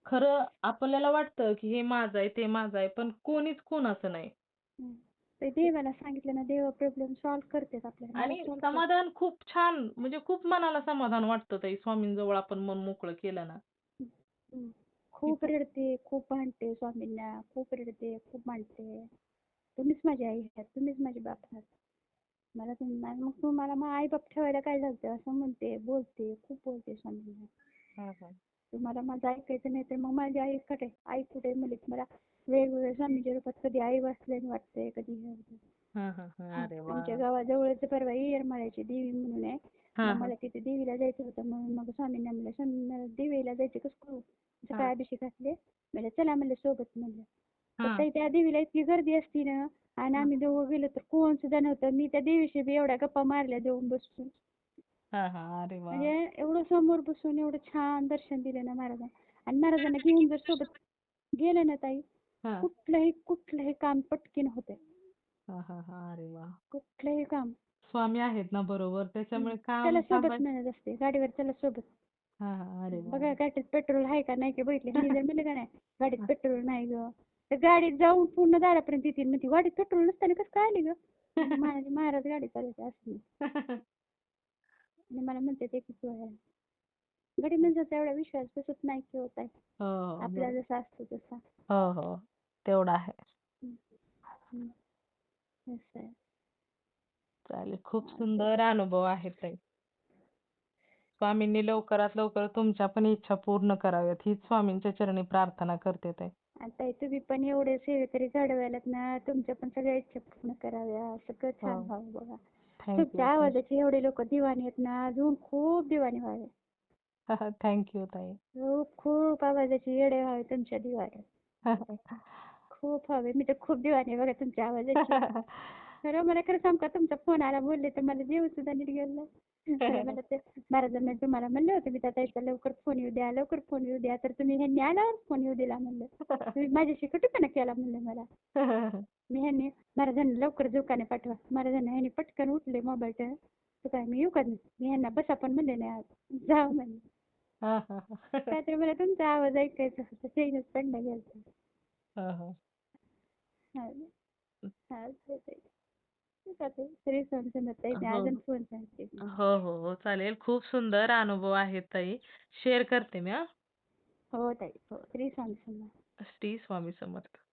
खरं आपल्याला वाटतं, की हे माझं आहे, ते माझं आहे. पण कोणीच कोणाचं नाही. हं. ते देवाला सांगितलं ना देव प्रॉब्लेम सॉल्व्ह करतेच आपल्याला. मला आणि सॉल्व्ह करते. समाधान खूप छान म्हणजे खूप मनाला समाधान वाटतं ताई स्वामींजवळ आपण मन मोकळं केलं ना. हं. हं. की खूप रडते, खूप भांडते स्वामींना. खूप रडते, खूप भांडते. तुम्हीच माझी आई आहात. तुम्हीच माझे बाप आहात. मग तुम्हाला मग आई-बाप ठेवायला काय झालतं? असं म्हणते, बोलते, खूप बोलते स्वामींना. हां. तुम्हाला माझं ऐकायचं नाही तर मग माझी आई कुठे? आई कुठे? म्हणलीत मला वेगवेगळ्या स्वामींच्या रूपात कधी आई बसल्याने वाटतंय, कधी हे होतं. अरे आमच्या वाह! गावाजवळच परवा येरमाळ्याची देवी म्हणून आहे. मग हां, हां. मला तिथे देवीला जायचं होतं म्हणून मग स्वामींना म्हणलं स्वामी मला देवीला जायचं कसं करू? हां, सकाळी अभिषेक घातले. म्हणलं चला म्हणलं सोबत म्हणलं. तर हां. ताई त्या देवीला इतकी गर्दी असती ना आणि हां. आम्ही दोघं गेलो तर कोण सुद्धा नव्हतं. मी त्या देवीशी बी एवढ्या गप्पा मारल्या जाऊन बसून. अरे वाह! म्हणजे एवढं समोर बसून एवढं छान दर्शन दिलं ना महाराजांना. आणि महाराजांना घेऊन जर सोबत गेलं ना ताई, हां. कुठलंही काम पटकीन होतंय. अरे वाह! कुठलंही काम. स्वामी आहेत ना बरोबर त्याच्यामुळे काम त्याला सोबत थांबायचं म्हणत असते. गाडीवर त्याला सोबत. अरे बघा वाह! गाडीत पेट्रोल आहे का नाही की बघितले. ह्यांनी जर म्हणलं का नाही गाडीत पेट्रोल नाही गं. तर गाडीत जाऊन पूर्ण दारापर्यंत येतील. म्हणते गाडीत पेट्रोल नसताना कसं काय आली गं? माझे महाराज गाडी चालवते असली. आणि मला म्हणते ते किती वेळा. गडी म्हणजे एवढा विश्वास बसत नाही की होत आहे. हो, आपला बरोबर. जसा असतो तसा. हो. तेवढं आहे. हं. हं. असं आहे. चालेल. खूप चालतंय. सुंदर अनुभव आहेत ताई. स्वामींनी लवकरात लवकर तुमच्या पण इच्छा पूर्ण कराव्यात हीच स्वामींच्या चरणी प्रार्थना करते ताई. आता तुम्ही पण एवढे सेवेकरी घडवायलात ना तुमच्या पण सगळ्या इच्छा पूर्ण कराव्या. सगळं छान हो. व्हावं बघा. थँक तुमच्या यू. आवाजाचे एवढे लोक दिवाणी आहेत ना अजून खूप दिवाणी व्हावे. थँक यू ताई. खूप खूप आवाजाचे येडे व्हावे तुमच्या दिवाळीत. खूप हवे. मी तर खूप दिवाणी आहे बघा तुमच्या आवाजाची. खरं मला खरं सांगू का तुमचा फोन आला बोलले तर मला जीव सुद्धा नीट गेला. तर मला ते महाराजांनी तुम्हाला म्हणले होते मी त्या ताईचा लवकर फोन येऊ द्या, लवकर फोन येऊ द्या. तर तुम्ही ह्यांनी आल्यावर फोन येऊ दिला म्हणलं. तुम्ही माझ्याशी कुठेपणा केला म्हणलं मला. मी ह्यांनी महाराजांना लवकर दुकाने पाठवा. महाराजांना ह्यांनी पटकन उठले मोबाईल ठेवून. तर काय मी येऊ का नाही? मी ह्यांना बसा पण म्हणले नाही आज. जाऊ म्हणले. काहीतरी मला तुमचा आवाज ऐकायचा होता. चैनच पडला गेलता. हा चालतंय. ठीक आहे. श्री स्वामी समर्थ मी हो. अजून फोन सांगते. हो. चालेल. खूप सुंदर अनुभव आहेत ताई. शेअर करते मी हां. हो ताई. हो. श्री स्वामी समर्थ. श्री स्वामी समर्थ.